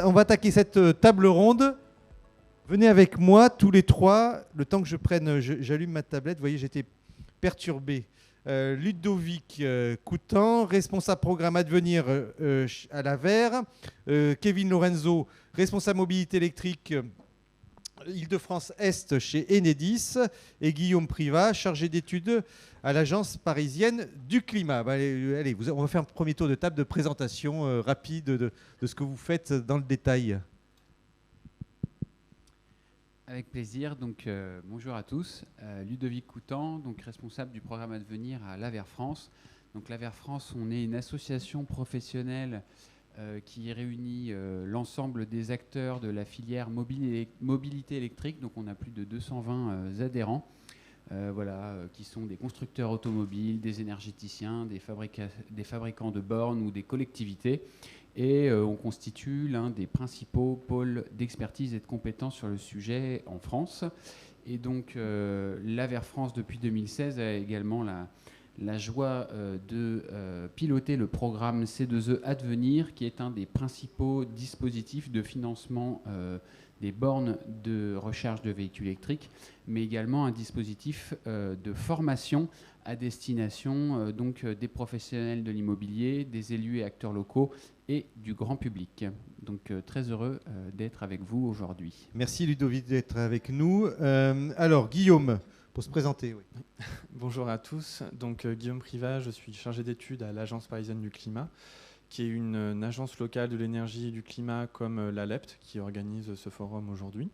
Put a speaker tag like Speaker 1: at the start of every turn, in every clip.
Speaker 1: on va attaquer cette table ronde. Venez avec moi, tous les trois, le temps que j'allume ma tablette. Vous voyez, j'étais perturbé. Ludovic Coutan, responsable programme Advenir à l'Avers. Kevin Lorenzo, responsable mobilité électrique Île-de-France Est chez Enedis. Et Guillaume Privat, chargé d'études à l'Agence parisienne du climat. Allez, on va faire un premier tour de table de présentation rapide de ce que vous faites dans le détail.
Speaker 2: Avec plaisir. Donc, bonjour à tous. Ludovic Coutan, donc responsable du programme Advenir à l'Avers France. Donc, l'Avers France, on est une association professionnelle qui réunit l'ensemble des acteurs de la filière mobilité électrique. Donc, on a plus de 220 adhérents, qui sont des constructeurs automobiles, des énergéticiens, des fabricants de bornes ou des collectivités. Et on constitue l'un des principaux pôles d'expertise et de compétences sur le sujet en France. Et donc, l'Avers France, depuis 2016, a également la joie de piloter le programme C2E Advenir, qui est un des principaux dispositifs de financement des bornes de recharge de véhicules électriques, mais également un dispositif de formation à destination des professionnels de l'immobilier, des élus et acteurs locaux et du grand public. Donc très heureux d'être avec vous aujourd'hui.
Speaker 1: Merci Ludovic d'être avec nous. Alors Guillaume, pour se présenter. Oui.
Speaker 3: Bonjour à tous. Donc Guillaume Privat, je suis chargé d'études à l'Agence parisienne du climat, qui est une agence locale de l'énergie et du climat comme l'ALEPT, qui organise ce forum aujourd'hui.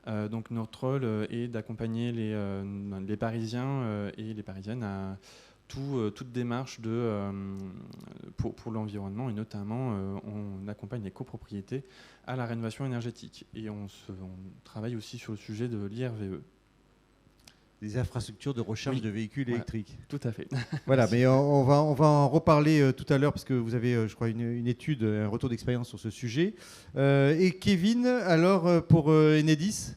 Speaker 3: Donc notre rôle est d'accompagner les Parisiens et les Parisiennes à toute démarche pour l'environnement, et notamment on accompagne les copropriétés à la rénovation énergétique. Et on travaille aussi sur le sujet de l'IRVE.
Speaker 1: Des infrastructures de recharge de véhicules électriques.
Speaker 3: Tout à fait.
Speaker 1: Voilà, mais on va en reparler tout à l'heure parce que vous avez, je crois, une étude, un retour d'expérience sur ce sujet. Et Kevin, alors pour Enedis.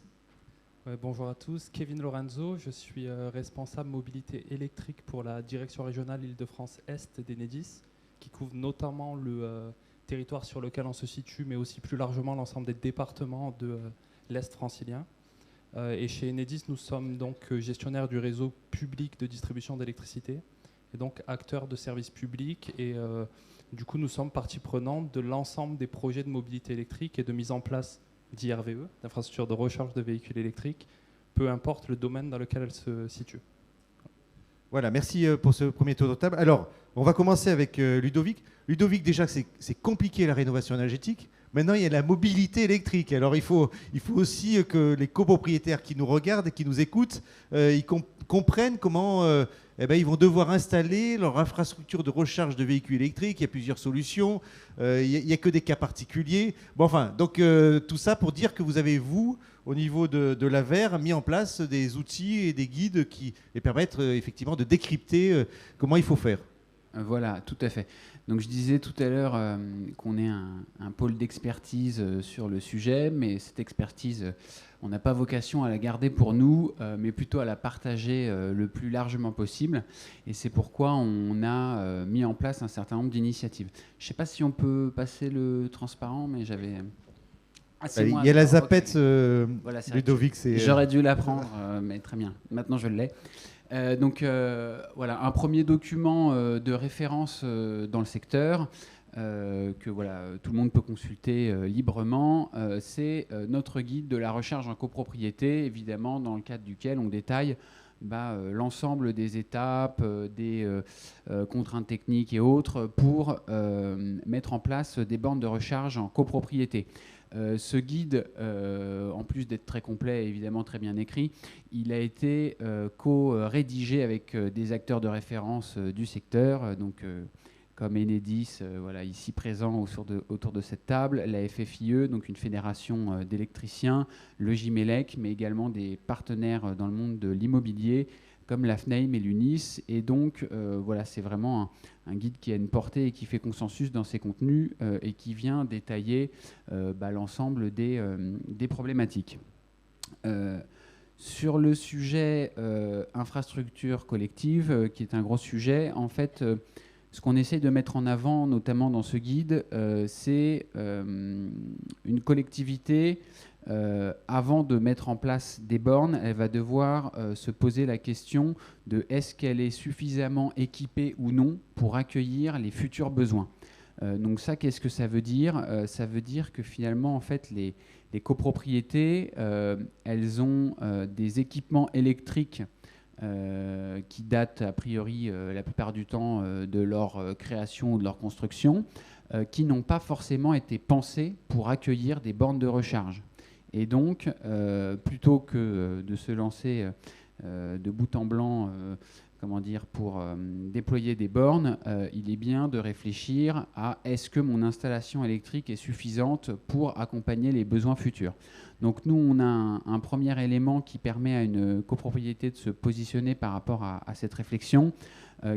Speaker 4: Ouais, bonjour à tous, Kevin Lorenzo, je suis responsable mobilité électrique pour la direction régionale Île-de-France Est d'Enedis, qui couvre notamment le territoire sur lequel on se situe, mais aussi plus largement l'ensemble des départements de l'Est francilien. Et chez Enedis, nous sommes donc gestionnaires du réseau public de distribution d'électricité, et donc acteurs de services publics, et du coup nous sommes partie prenante de l'ensemble des projets de mobilité électrique et de mise en place d'IRVE, d'infrastructures de recharge de véhicules électriques, peu importe le domaine dans lequel elle se situe.
Speaker 1: Voilà, merci pour ce premier tour de table. Alors, on va commencer avec Ludovic. Ludovic, déjà, c'est compliqué la rénovation énergétique. Maintenant, il y a la mobilité électrique. Alors, il faut aussi que les copropriétaires qui nous regardent et qui nous écoutent, ils comprennent comment ils vont devoir installer leur infrastructure de recharge de véhicules électriques. Il y a plusieurs solutions. Il n'y a que des cas particuliers. Bon, enfin, donc tout ça pour dire que vous avez, vous, au niveau de l'Avers, mis en place des outils et des guides qui les permettent effectivement de décrypter comment il faut faire.
Speaker 2: Voilà, tout à fait. Donc je disais tout à l'heure qu'on est un pôle d'expertise sur le sujet, mais cette expertise, on n'a pas vocation à la garder pour nous, mais plutôt à la partager le plus largement possible. Et c'est pourquoi on a mis en place un certain nombre d'initiatives. Je ne sais pas si on peut passer le transparent, mais j'avais...
Speaker 1: Il y a la zapette,
Speaker 2: voilà,
Speaker 1: Ludovic.
Speaker 2: J'aurais dû la prendre, mais très bien. Maintenant, je l'ai. Voilà, un premier document de référence dans le secteur que tout le monde peut consulter librement. C'est notre guide de la recharge en copropriété, évidemment, dans le cadre duquel on détaille l'ensemble des étapes, des contraintes techniques et autres pour mettre en place des bornes de recharge en copropriété. Ce guide, en plus d'être très complet et évidemment très bien écrit, il a été co-rédigé avec des acteurs de référence du secteur, comme Enedis, ici présent autour de cette table, la FFIE, donc une fédération d'électriciens, le Gimelec, mais également des partenaires dans le monde de l'immobilier, comme la FNAIM et l'UNIS. Et donc, c'est vraiment un guide qui a une portée et qui fait consensus dans ses contenus et qui vient détailler l'ensemble des problématiques. Sur le sujet infrastructure collective, qui est un gros sujet, en fait, Ce qu'on essaye de mettre en avant, notamment dans ce guide, c'est une collectivité, avant de mettre en place des bornes, elle va devoir se poser la question de est-ce qu'elle est suffisamment équipée ou non pour accueillir les futurs besoins. Donc ça, qu'est-ce que ça veut dire ? Ça veut dire que finalement, en fait, les copropriétés, elles ont des équipements électriques qui datent a priori la plupart du temps de leur création ou de leur construction, qui n'ont pas forcément été pensés pour accueillir des bornes de recharge. Et donc, plutôt que de se lancer de bout en blanc pour déployer des bornes, il est bien de réfléchir à est-ce que mon installation électrique est suffisante pour accompagner les besoins futurs. Donc nous, on a un premier élément qui permet à une copropriété de se positionner par rapport à cette réflexion,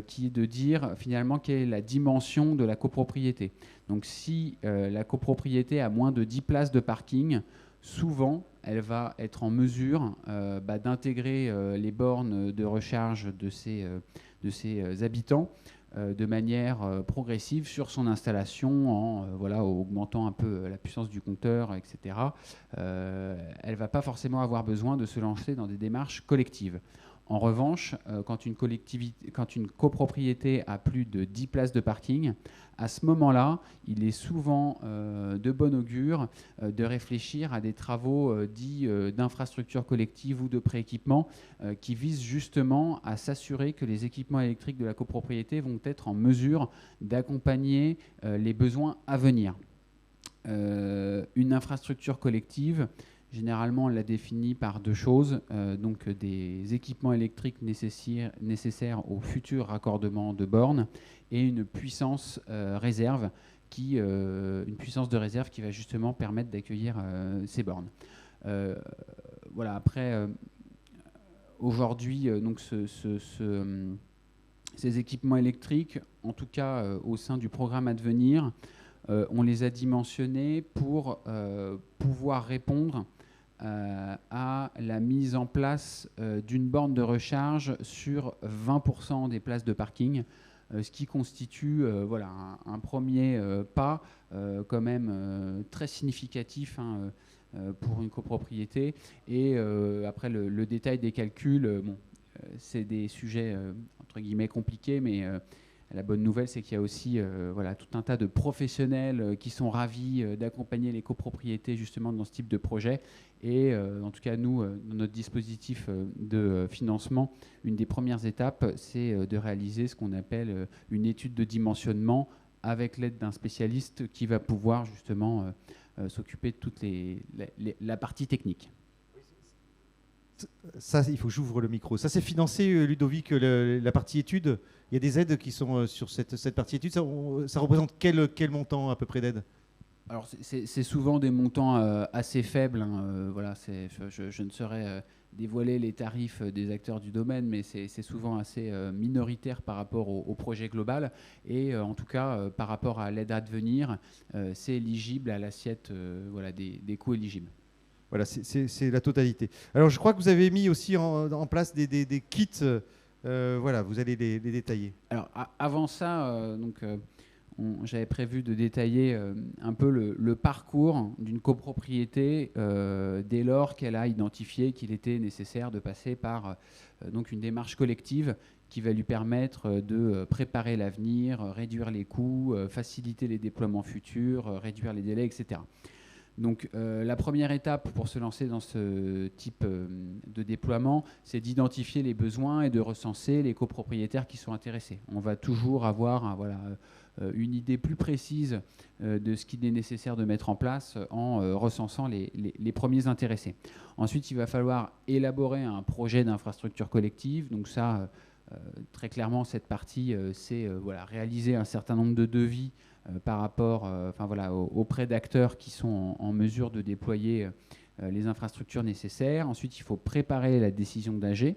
Speaker 2: qui est de dire finalement quelle est la dimension de la copropriété. Donc si la copropriété a moins de 10 places de parking, souvent, elle va être en mesure d'intégrer les bornes de recharge de ses habitants de manière progressive sur son installation en augmentant un peu la puissance du compteur, etc. Elle ne va pas forcément avoir besoin de se lancer dans des démarches collectives. En revanche, quand une copropriété a plus de 10 places de parking, à ce moment-là, il est souvent de bon augure de réfléchir à des travaux dits d'infrastructure collective ou de prééquipement qui visent justement à s'assurer que les équipements électriques de la copropriété vont être en mesure d'accompagner les besoins à venir. Une infrastructure collective, généralement, on l'a définit par deux choses, donc des équipements électriques nécessaires au futur raccordement de bornes et une puissance réserve qui va justement permettre d'accueillir ces bornes. Après, aujourd'hui, donc ces équipements électriques, en tout cas au sein du programme Advenir, on les a dimensionnés pour pouvoir répondre à la mise en place d'une borne de recharge sur 20% des places de parking, ce qui constitue un premier pas quand même très significatif pour une copropriété. Et après, le détail des calculs, c'est des sujets entre guillemets compliqués, mais la bonne nouvelle, c'est qu'il y a aussi tout un tas de professionnels qui sont ravis d'accompagner les copropriétés justement dans ce type de projet. Et en tout cas, nous, dans notre dispositif de financement, une des premières étapes, c'est de réaliser ce qu'on appelle une étude de dimensionnement avec l'aide d'un spécialiste qui va pouvoir justement s'occuper de toute la partie technique.
Speaker 1: Ça, il faut que j'ouvre le micro. Ça, c'est financé, Ludovic, la partie études. Il y a des aides qui sont sur cette partie études. Ça représente quel montant à peu près d'aide ?
Speaker 2: Alors, c'est souvent des montants assez faibles. Je ne saurais dévoiler les tarifs des acteurs du domaine, mais c'est souvent assez minoritaire par rapport au projet global. Et en tout cas, par rapport à l'aide à devenir, c'est éligible à l'assiette des coûts éligibles.
Speaker 1: Voilà, c'est la totalité. Alors, je crois que vous avez mis aussi en place des kits. Vous allez les détailler.
Speaker 2: Alors, avant ça, j'avais prévu de détailler un peu le parcours d'une copropriété dès lors qu'elle a identifié qu'il était nécessaire de passer par une démarche collective qui va lui permettre de préparer l'avenir, réduire les coûts, faciliter les déploiements futurs, réduire les délais, etc. Donc la première étape pour se lancer dans ce type de déploiement, c'est d'identifier les besoins et de recenser les copropriétaires qui sont intéressés. On va toujours avoir une idée plus précise de ce qu'il est nécessaire de mettre en place en recensant les premiers intéressés. Ensuite, il va falloir élaborer un projet d'infrastructure collective. Donc ça, très clairement, cette partie, c'est réaliser un certain nombre de devis par rapport auprès d'acteurs qui sont en mesure de déployer les infrastructures nécessaires. Ensuite, il faut préparer la décision d'AG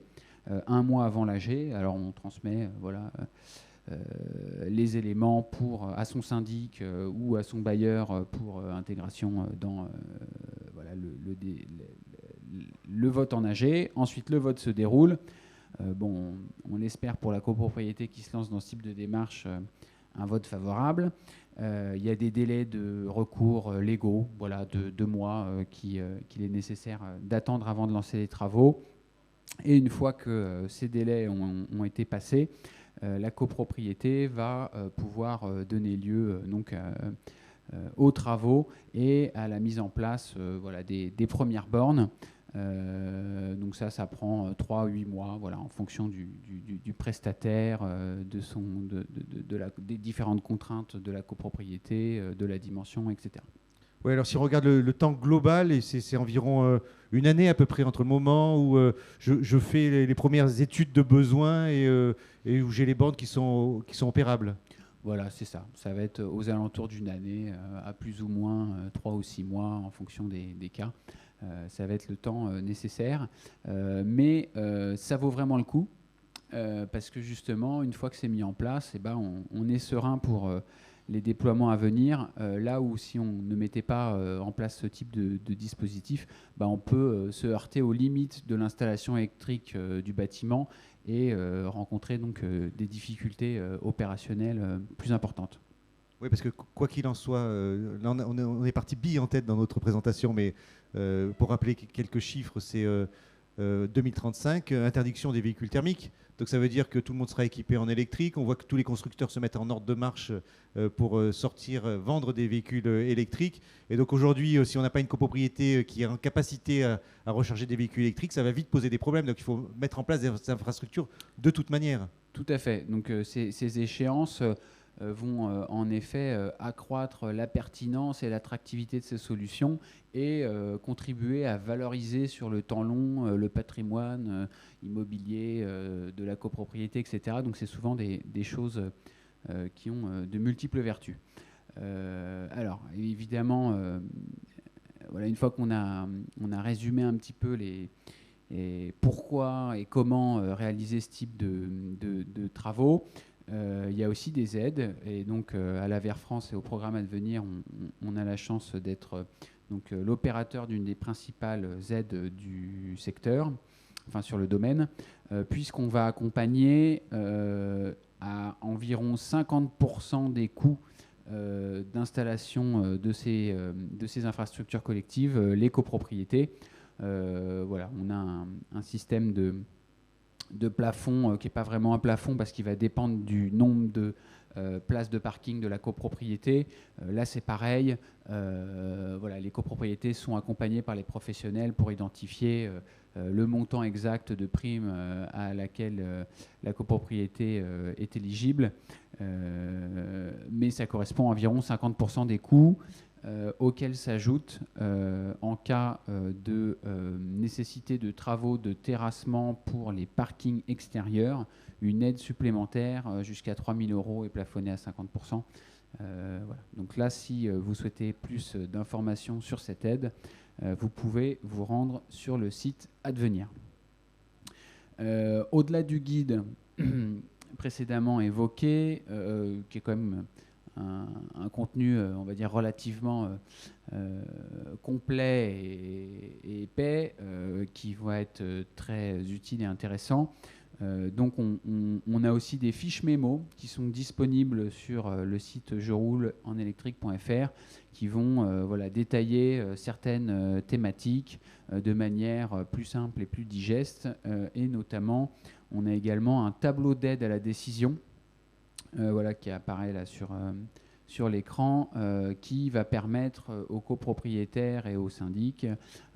Speaker 2: un mois avant l'AG. Alors, on transmet les éléments à son syndic ou à son bailleur pour intégration dans le vote en AG. Ensuite, le vote se déroule. On l'espère pour la copropriété qui se lance dans ce type de démarche, un vote favorable. Il y a des délais de recours légaux, de 2 mois qu'il est nécessaire d'attendre avant de lancer les travaux. Et une fois que ces délais ont été passés, la copropriété va pouvoir donner lieu aux travaux et à la mise en place des premières bornes. Donc ça prend 3 à 8 mois, en fonction du prestataire, des différentes contraintes de la copropriété, de la dimension, etc.
Speaker 1: Oui, alors si on regarde le temps global, c'est environ une année à peu près entre le moment où je fais les premières études de besoin et où j'ai les bornes qui sont opérables.
Speaker 2: Voilà, c'est ça. Ça va être aux alentours d'une année, à plus ou moins 3 ou 6 mois en fonction des cas. Ça va être le temps nécessaire. Mais ça vaut vraiment le coup parce que justement, une fois que c'est mis en place, on est serein pour les déploiements à venir. Là où si on ne mettait pas en place ce type de dispositif, on peut se heurter aux limites de l'installation électrique du bâtiment et rencontrer donc des difficultés opérationnelles plus importantes.
Speaker 1: Oui, parce que quoi qu'il en soit, là on est parti bille en tête dans notre présentation, mais pour rappeler quelques chiffres, c'est 2035, interdiction des véhicules thermiques. Donc ça veut dire que tout le monde sera équipé en électrique. On voit que tous les constructeurs se mettent en ordre de marche pour vendre des véhicules électriques. Et donc aujourd'hui, si on n'a pas une copropriété qui est en capacité à recharger des véhicules électriques, ça va vite poser des problèmes. Donc il faut mettre en place des infrastructures de toute manière.
Speaker 2: Tout à fait. Donc ces échéances vont en effet accroître la pertinence et l'attractivité de ces solutions et contribuer à valoriser sur le temps long le patrimoine immobilier de la copropriété, etc. Donc c'est souvent des choses qui ont de multiples vertus. Alors évidemment, une fois qu'on a résumé un petit peu et pourquoi et comment réaliser ce type de travaux, il y a aussi des aides, et donc à l'Aver France et au programme à venir, on a la chance d'être l'opérateur d'une des principales aides du secteur, sur le domaine, puisqu'on va accompagner à environ 50% des coûts d'installation de ces infrastructures collectives, les copropriétés. On a un système de plafond qui n'est pas vraiment un plafond parce qu'il va dépendre du nombre de places de parking de la copropriété. Là, c'est pareil. Les copropriétés sont accompagnées par les professionnels pour identifier le montant exact de prime à laquelle la copropriété est éligible. Mais ça correspond à environ 50% des coûts auxquels s'ajoute, en cas de nécessité de travaux de terrassement pour les parkings extérieurs, une aide supplémentaire jusqu'à 3 000 € et plafonnée à 50%. Donc là, si vous souhaitez plus d'informations sur cette aide, vous pouvez vous rendre sur le site Advenir. Au-delà du guide précédemment évoqué, qui est quand même un contenu, on va dire, relativement complet et épais, qui va être très utile et intéressant. Donc on a aussi des fiches mémo qui sont disponibles sur le site jeroulenelectrique.fr qui vont détailler certaines thématiques de manière plus simple et plus digeste. Et notamment, on a également un tableau d'aide à la décision qui apparaît là sur l'écran, qui va permettre aux copropriétaires et aux syndics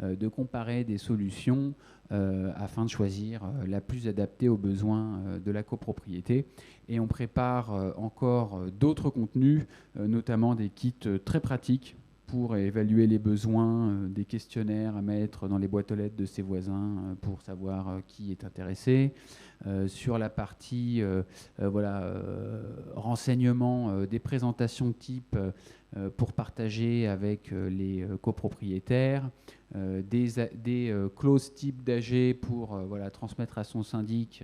Speaker 2: de comparer des solutions afin de choisir la plus adaptée aux besoins de la copropriété. Et on prépare encore d'autres contenus, notamment des kits très pratiques pour évaluer les besoins, des questionnaires à mettre dans les boîtes aux lettres de ses voisins pour savoir qui est intéressé. Sur la partie renseignement, des présentations type pour partager avec les copropriétaires, des clauses type d'AG pour transmettre à son syndic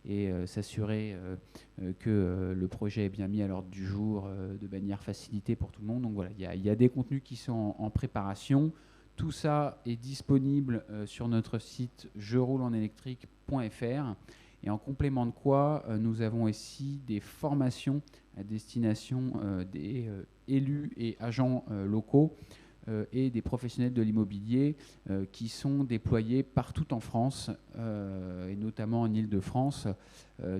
Speaker 2: et s'assurer que le projet est bien mis à l'ordre du jour de manière facilitée pour tout le monde. Donc voilà, il y a des contenus qui sont en préparation. Tout ça est disponible sur notre site jeroulenelectrique.fr Et en complément de quoi, nous avons aussi des formations à destination des élus et agents locaux et des professionnels de l'immobilier qui sont déployés partout en France et notamment en Île-de-France.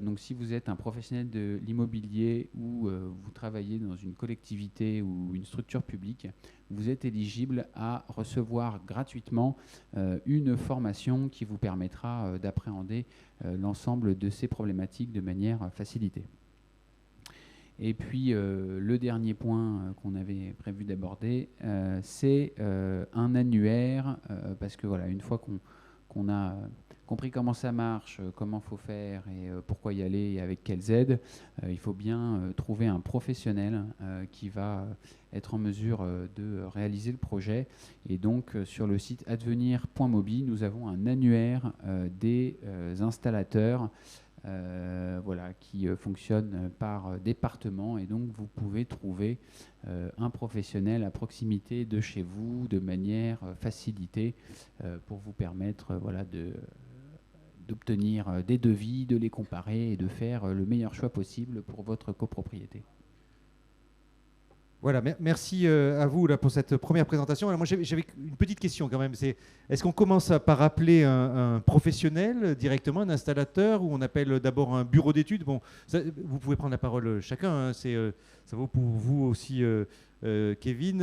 Speaker 2: Donc si vous êtes un professionnel de l'immobilier ou vous travaillez dans une collectivité ou une structure publique, vous êtes éligible à recevoir gratuitement une formation qui vous permettra d'appréhender l'ensemble de ces problématiques de manière facilitée. Et puis, le dernier point qu'on avait prévu d'aborder, c'est un annuaire, parce que voilà, une fois qu'on a compris comment ça marche, comment il faut faire et pourquoi y aller et avec quelles aides, il faut bien trouver un professionnel qui va être en mesure de réaliser le projet. Et donc, sur le site advenir.mobi, nous avons un annuaire des installateurs qui fonctionne par département, et donc vous pouvez trouver un professionnel à proximité de chez vous de manière facilitée pour vous permettre d'obtenir des devis, de les comparer et de faire le meilleur choix possible pour votre copropriété.
Speaker 1: Voilà, merci à vous là, pour cette première présentation. Alors moi, j'avais une petite question quand même. Est-ce qu'on commence par appeler un professionnel directement, un installateur, ou on appelle d'abord un bureau d'études? Bon, vous pouvez prendre la parole chacun. Hein, ça vaut pour vous aussi, Kevin.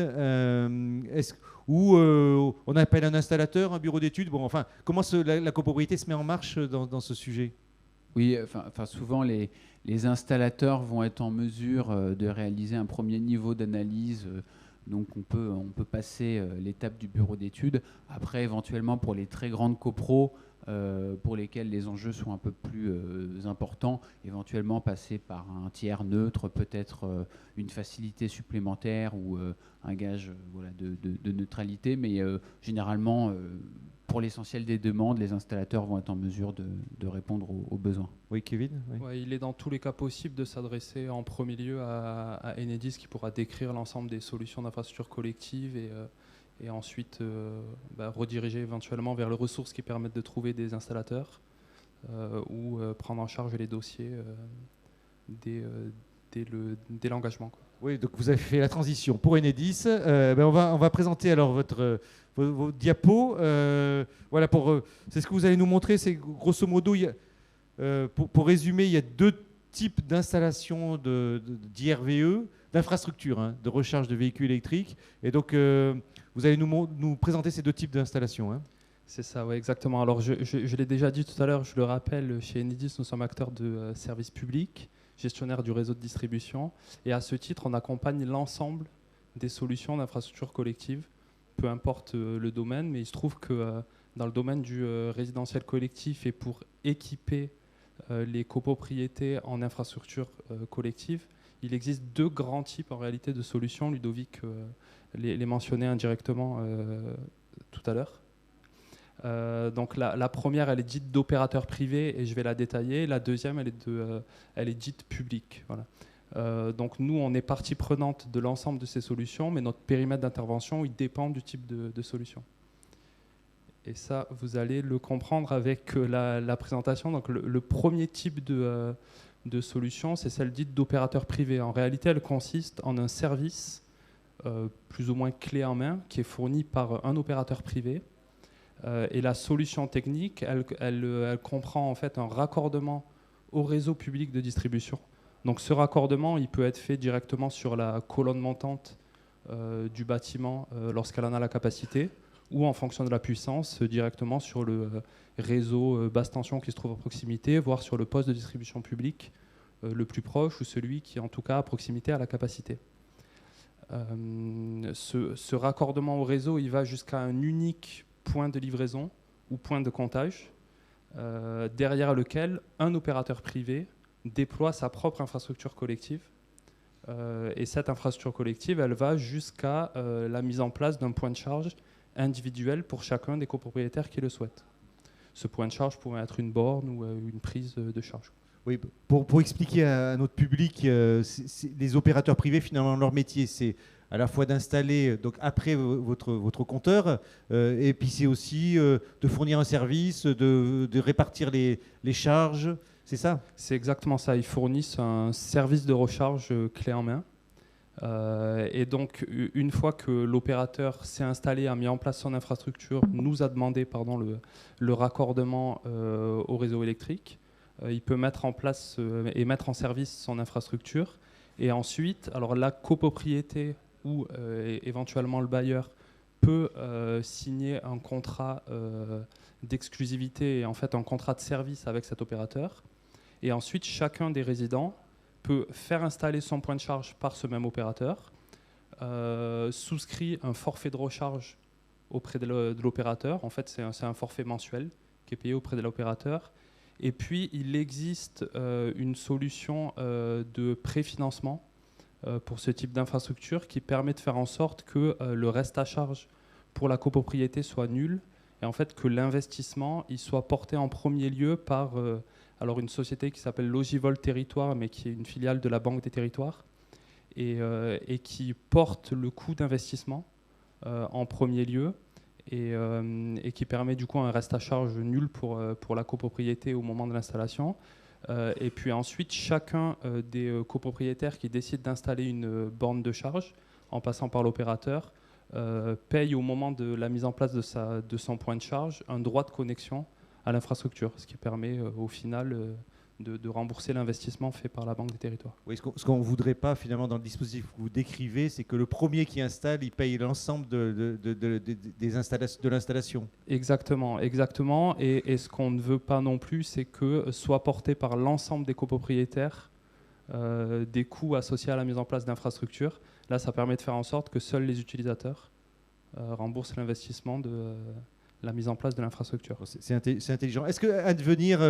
Speaker 1: Ou on appelle un installateur, un bureau d'études? Bon, enfin, comment la copropriété se met en marche dans ce sujet?
Speaker 2: Oui, souvent les installateurs vont être en mesure de réaliser un premier niveau d'analyse. Donc on peut passer l'étape du bureau d'études. Après, éventuellement, pour les très grandes copros, pour lesquelles les enjeux sont un peu plus importants, éventuellement passer par un tiers neutre, peut-être une facilité supplémentaire ou un gage de neutralité. Mais généralement, pour l'essentiel des demandes, les installateurs vont être en mesure de répondre aux besoins.
Speaker 1: Oui, Kevin? Oui.
Speaker 4: Ouais, il est dans tous les cas possible de s'adresser en premier lieu à Enedis, qui pourra décrire l'ensemble des solutions d'infrastructure collective et ensuite rediriger éventuellement vers les ressources qui permettent de trouver des installateurs ou prendre en charge les dossiers dès l'engagement.
Speaker 1: Oui, donc vous avez fait la transition pour Enedis. On va présenter alors vos diapos. C'est ce que vous allez nous montrer. C'est grosso modo, pour résumer, il y a deux types d'installations d'IRVE, d'infrastructures, de recharge de véhicules électriques. Et donc, vous allez nous présenter ces deux types d'installations. Hein.
Speaker 4: C'est ça, oui, exactement. Alors, je l'ai déjà dit tout à l'heure, je le rappelle, chez Enedis, nous sommes acteurs de services publics, gestionnaire du réseau de distribution. Et à ce titre, on accompagne l'ensemble des solutions d'infrastructure collective, peu importe le domaine, mais il se trouve que dans le domaine du résidentiel collectif et pour équiper les copropriétés en infrastructure collective, il existe deux grands types en réalité de solutions. Ludovic les mentionnait indirectement tout à l'heure. Donc la première, elle est dite d'opérateur privé et je vais la détailler. La deuxième, elle est dite publique. Voilà. Donc nous, on est partie prenante de l'ensemble de ces solutions, mais notre périmètre d'intervention, il dépend du type de solution. Et ça, vous allez le comprendre avec la présentation. Donc le premier type de solution, c'est celle dite d'opérateur privé. En réalité, elle consiste en un service plus ou moins clé en main qui est fourni par un opérateur privé. Et la solution technique, elle comprend en fait un raccordement au réseau public de distribution. Donc ce raccordement, il peut être fait directement sur la colonne montante du bâtiment lorsqu'elle en a la capacité, ou en fonction de la puissance, directement sur le réseau basse tension qui se trouve à proximité, voire sur le poste de distribution publique le plus proche, ou celui qui en tout cas à proximité à la capacité. Ce raccordement au réseau, il va jusqu'à un unique point de livraison ou point de comptage, derrière lequel un opérateur privé déploie sa propre infrastructure collective. Et cette infrastructure collective, elle va jusqu'à la mise en place d'un point de charge individuel pour chacun des copropriétaires qui le souhaitent. Ce point de charge pourrait être une borne ou une prise de charge.
Speaker 1: Oui, pour expliquer à notre public, les opérateurs privés, finalement, leur métier, c'est à la fois d'installer, donc après votre compteur, et puis c'est aussi de fournir un service, de répartir les charges, c'est ça?
Speaker 4: C'est exactement ça. Ils fournissent un service de recharge clé en main. Et donc, une fois que l'opérateur s'est installé, a mis en place son infrastructure, nous a demandé le raccordement au réseau électrique, il peut mettre en place et mettre en service son infrastructure. Et ensuite, alors la copropriété ou éventuellement le bailleur peut signer un contrat d'exclusivité et en fait un contrat de service avec cet opérateur. Et ensuite, chacun des résidents peut faire installer son point de charge par ce même opérateur, souscrit un forfait de recharge auprès de l'opérateur. En fait, c'est un forfait mensuel qui est payé auprès de l'opérateur. Et puis, il existe une solution de préfinancement pour ce type d'infrastructure qui permet de faire en sorte que le reste à charge pour la copropriété soit nul et en fait que l'investissement il soit porté en premier lieu par alors une société qui s'appelle Logivol Territoire, mais qui est une filiale de la Banque des Territoires, et qui porte le coût d'investissement en premier lieu, et qui permet du coup un reste à charge nul pour la copropriété au moment de l'installation. Et puis ensuite, chacun des copropriétaires qui décide d'installer une borne de charge, en passant par l'opérateur, paye au moment de la mise en place de son point de charge un droit de connexion à l'infrastructure, ce qui permet au final de rembourser l'investissement fait par la Banque des Territoires.
Speaker 1: Oui, ce qu'on ne voudrait pas finalement dans le dispositif que vous décrivez, c'est que le premier qui installe, il paye l'ensemble de l'installation.
Speaker 4: Exactement. Et ce qu'on ne veut pas non plus, c'est que soit porté par l'ensemble des copropriétaires des coûts associés à la mise en place d'infrastructures. Là, ça permet de faire en sorte que seuls les utilisateurs remboursent l'investissement de la mise en place de l'infrastructure.
Speaker 1: C'est intelligent. Est-ce que Advenir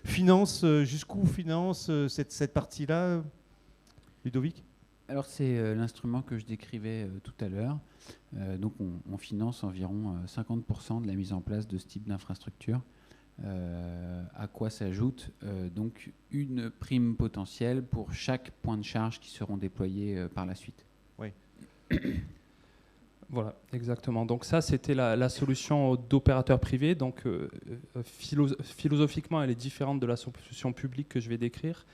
Speaker 1: finance, jusqu'où finance cette partie-là, Ludovic?
Speaker 2: Alors c'est l'instrument que je décrivais tout à l'heure. Donc on finance environ 50% de la mise en place de ce type d'infrastructure. À quoi s'ajoute donc une prime potentielle pour chaque point de charge qui seront déployés par la suite.
Speaker 1: Oui.
Speaker 4: Voilà, exactement. Donc ça, c'était la solution d'opérateur privé. Donc philosophiquement, elle est différente de la solution publique que je vais décrire,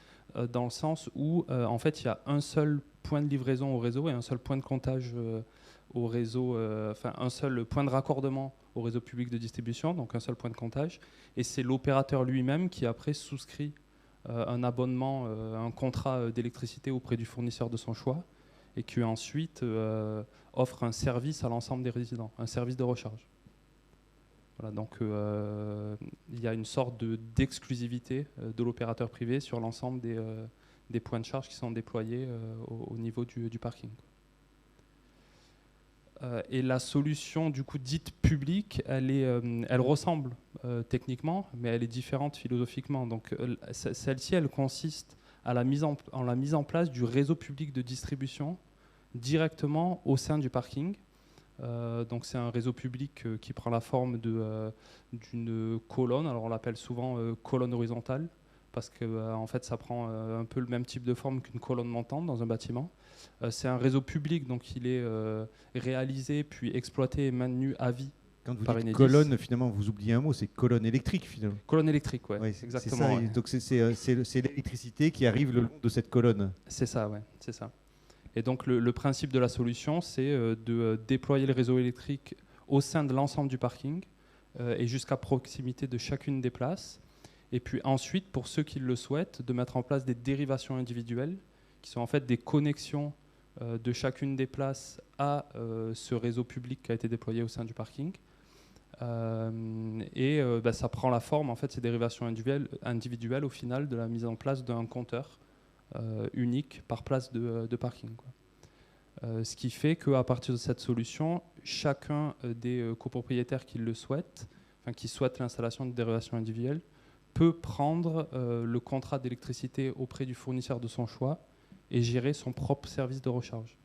Speaker 4: dans le sens où, en fait, il y a un seul point de livraison au réseau et un seul point de comptage au réseau, enfin un seul point de raccordement au réseau public de distribution, donc un seul point de comptage. Et c'est l'opérateur lui-même qui après souscrit un abonnement, un contrat d'électricité auprès du fournisseur de son choix, et qui ensuite offre un service à l'ensemble des résidents, un service de recharge. Voilà, donc il y a une sorte d'exclusivité de l'opérateur privé sur l'ensemble des points de charge qui sont déployés au niveau du parking. Et la solution du coup dite publique, elle ressemble techniquement, mais elle est différente philosophiquement. Donc celle-ci, elle consiste à la mise en place du réseau public de distribution directement au sein du parking. Donc c'est un réseau public qui prend la forme d'une colonne. Alors on l'appelle souvent colonne horizontale parce que en fait ça prend un peu le même type de forme qu'une colonne montante dans un bâtiment. C'est un réseau public, donc il est réalisé puis exploité et maintenu à vie.
Speaker 1: Quand vous dites colonne, finalement, vous oubliez un mot, c'est colonne électrique, finalement.
Speaker 4: Colonne électrique, oui,
Speaker 1: ouais,
Speaker 4: exactement.
Speaker 1: Ça,
Speaker 4: ouais.
Speaker 1: donc c'est l'électricité qui arrive le long de cette colonne.
Speaker 4: C'est ça, oui, c'est ça. Et donc le principe de la solution, c'est de déployer le réseau électrique au sein de l'ensemble du parking et jusqu'à proximité de chacune des places. Et puis ensuite, pour ceux qui le souhaitent, de mettre en place des dérivations individuelles qui sont en fait des connexions de chacune des places à ce réseau public qui a été déployé au sein du parking. Ça prend la forme, en fait, ces dérivations individuelles au final de la mise en place d'un compteur unique par place de parking, quoi. Ce qui fait qu'à partir de cette solution, chacun des copropriétaires qui le souhaitent, enfin qui souhaitent l'installation de dérivations individuelles, peut prendre le contrat d'électricité auprès du fournisseur de son choix et gérer son propre service de recharge.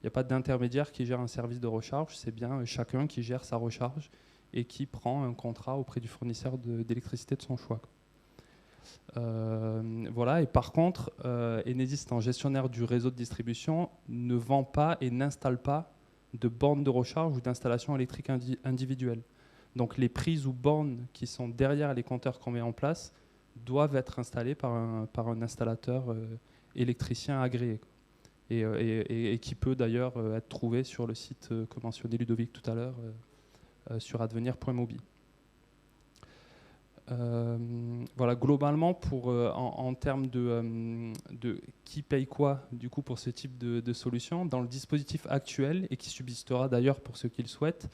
Speaker 4: Il n'y a pas d'intermédiaire qui gère un service de recharge, c'est bien chacun qui gère sa recharge et qui prend un contrat auprès du fournisseur d'électricité de son choix. Voilà. Et par contre, Enedis, en gestionnaire du réseau de distribution, ne vend pas et n'installe pas de bornes de recharge ou d'installation électrique individuelle. Donc les prises ou bornes qui sont derrière les compteurs qu'on met en place doivent être installées par un installateur électricien agréé. Et qui peut d'ailleurs être trouvé sur le site que mentionnait Ludovic tout à l'heure, sur advenir.mobi. Voilà, globalement, en termes de qui paye quoi du coup pour ce type de solution, dans le dispositif actuel, et qui subsistera d'ailleurs pour ceux qui le souhaitent,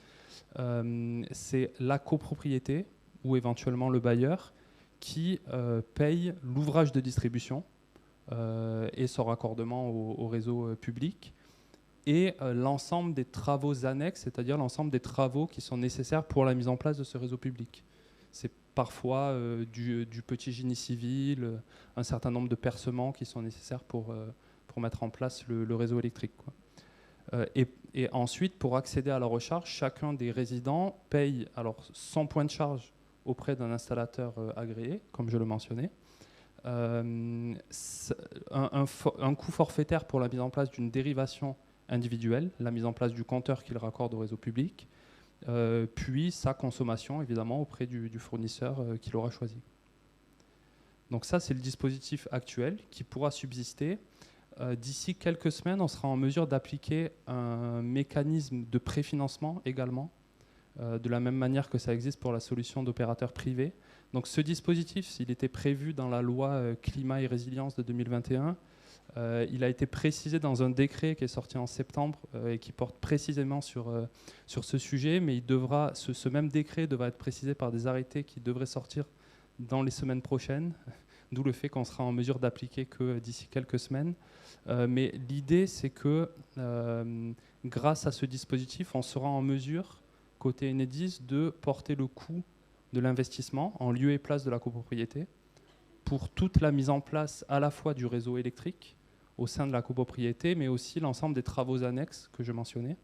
Speaker 4: c'est la copropriété ou éventuellement le bailleur qui paye l'ouvrage de distribution et son raccordement au réseau public, et l'ensemble des travaux annexes, c'est-à-dire l'ensemble des travaux qui sont nécessaires pour la mise en place de ce réseau public. C'est parfois du petit génie civil, un certain nombre de percements qui sont nécessaires pour mettre en place le réseau électrique, quoi. Et ensuite, pour accéder à la recharge, chacun des résidents paye alors son point de charge auprès d'un installateur agréé, comme je le mentionnais, un coût forfaitaire pour la mise en place d'une dérivation individuelle, la mise en place du compteur qu'il raccorde au réseau public, puis sa consommation évidemment auprès du fournisseur qu'il aura choisi. Donc ça, c'est le dispositif actuel qui pourra subsister. D'ici quelques semaines, on sera en mesure d'appliquer un mécanisme de préfinancement également, de la même manière que ça existe pour la solution d'opérateurs privés. Donc ce dispositif, s'il était prévu dans la loi climat et résilience de 2021, il a été précisé dans un décret qui est sorti en septembre et qui porte précisément sur ce sujet, mais ce même décret devra être précisé par des arrêtés qui devraient sortir dans les semaines prochaines, d'où le fait qu'on sera en mesure d'appliquer que d'ici quelques semaines. Mais l'idée, c'est que grâce à ce dispositif, on sera en mesure, côté Enedis, de porter le coût de l'investissement en lieu et place de la copropriété pour toute la mise en place à la fois du réseau électrique au sein de la copropriété, mais aussi l'ensemble des travaux annexes que je mentionnais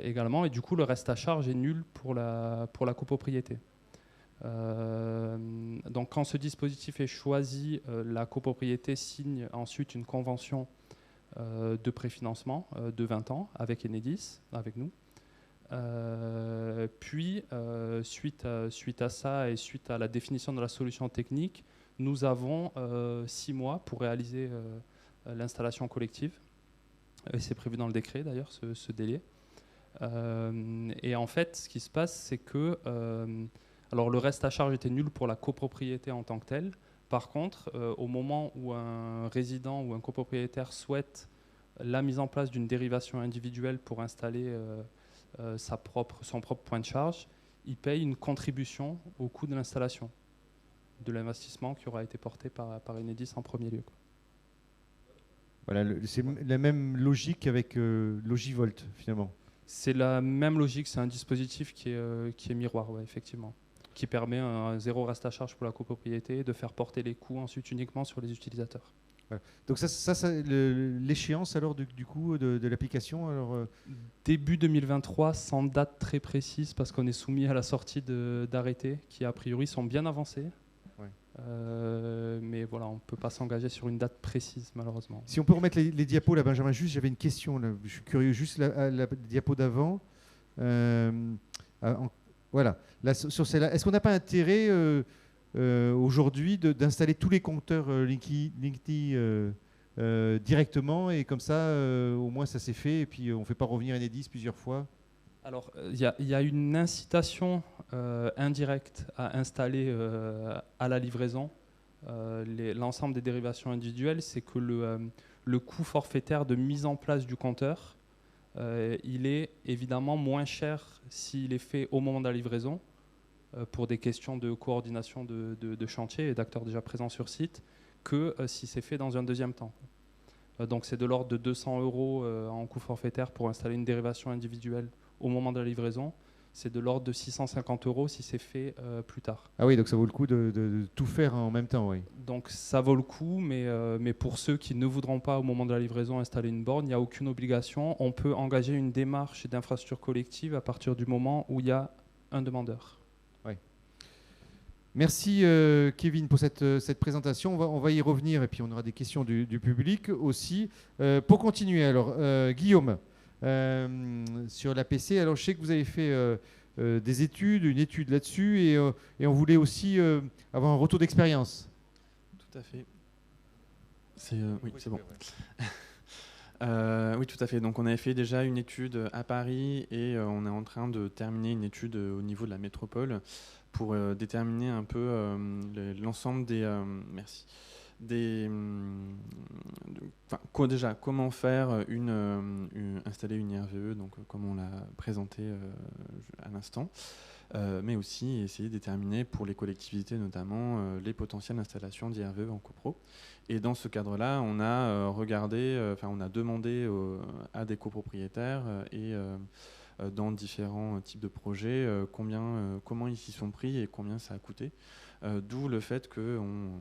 Speaker 4: également. Et du coup, le reste à charge est nul pour la copropriété. Donc quand ce dispositif est choisi, la copropriété signe ensuite une convention de préfinancement de 20 ans avec Enedis, avec nous. Puis, suite à ça et suite à la définition de la solution technique, nous avons 6 mois pour réaliser l'installation collective. Et c'est prévu dans le décret d'ailleurs, ce délai. Et en fait, ce qui se passe, c'est que alors le reste à charge était nul pour la copropriété en tant que telle. Par contre, au moment où un résident ou un copropriétaire souhaite la mise en place d'une dérivation individuelle pour installer son propre point de charge, il paye une contribution au coût de l'installation, de l'investissement qui aura été porté par Enedis en premier lieu.
Speaker 1: Voilà, c'est la même logique avec Logivolt finalement.
Speaker 4: C'est la même logique, c'est un dispositif qui est miroir, ouais, effectivement, qui permet un zéro reste à charge pour la copropriété, de faire porter les coûts ensuite uniquement sur les utilisateurs.
Speaker 1: Voilà. Donc l'échéance alors du coup de l'application alors,
Speaker 4: Début 2023, sans date très précise, parce qu'on est soumis à la sortie d'arrêtés qui a priori sont bien avancés.
Speaker 1: Ouais.
Speaker 4: Mais voilà, on ne peut pas s'engager sur une date précise malheureusement.
Speaker 1: Si on peut remettre les diapos là, Benjamin, juste j'avais une question là. Je suis curieux, juste la diapo d'avant. Voilà, là, sur celle-là, est-ce qu'on n'a pas intérêt aujourd'hui d'installer tous les compteurs Linky directement, et comme ça au moins ça s'est fait et puis on ne fait pas revenir Enedis plusieurs fois?
Speaker 4: Alors il y a une incitation indirecte à installer à la livraison l'ensemble des dérivations individuelles. C'est que le coût forfaitaire de mise en place du compteur, il est évidemment moins cher s'il est fait au moment de la livraison, pour des questions de coordination de chantier et d'acteurs déjà présents sur site, que si c'est fait dans un deuxième temps. Donc c'est de l'ordre de 200 € en coût forfaitaire pour installer une dérivation individuelle au moment de la livraison. C'est de l'ordre de 650 € si c'est fait plus tard.
Speaker 1: Ah oui, donc ça vaut le coup de tout faire en même temps, oui.
Speaker 4: Donc ça vaut le coup, mais pour ceux qui ne voudront pas au moment de la livraison installer une borne, il n'y a aucune obligation. On peut engager une démarche d'infrastructure collective à partir du moment où il y a un demandeur.
Speaker 1: Merci Kevin pour cette présentation. On va y revenir et puis on aura des questions du public aussi. Pour continuer, alors Guillaume, sur l'APC, alors je sais que vous avez fait une étude là-dessus et on voulait aussi avoir un retour d'expérience.
Speaker 3: Tout à fait. Oui, c'est bon. Oui, tout à fait. Donc, on avait fait déjà une étude à Paris et on est en train de terminer une étude au niveau de la métropole pour déterminer un peu l'ensemble déjà comment faire installer une IRVE, donc comme on l'a présenté à l'instant. Mais aussi essayer de déterminer pour les collectivités notamment les potentielles installations d'IRVE en copro. Et dans ce cadre-là, on a on a demandé à des copropriétaires et dans différents types de projets comment ils s'y sont pris et combien ça a coûté. D'où le fait qu'on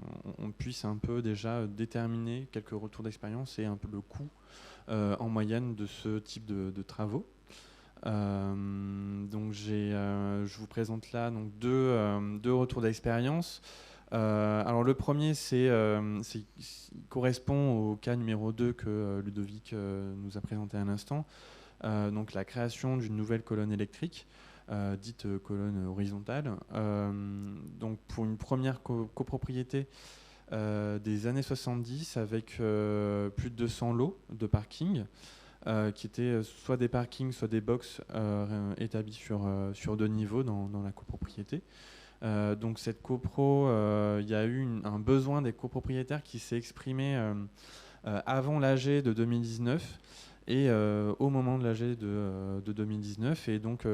Speaker 3: puisse un peu déjà déterminer quelques retours d'expérience et un peu le coût en moyenne de ce type de travaux. Donc je vous présente là donc deux retours d'expérience. Alors le premier il correspond au cas numéro 2 que Ludovic nous a présenté à l'instant, donc la création d'une nouvelle colonne électrique dite colonne horizontale, donc pour une première copropriété des années 70 avec plus de 200 lots de parking qui étaient soit des parkings, soit des box établis sur 2 niveaux dans la copropriété. Donc cette copro, il y a eu un besoin des copropriétaires qui s'est exprimé avant l'AG de 2019 et au moment de l'AG de 2019. Et donc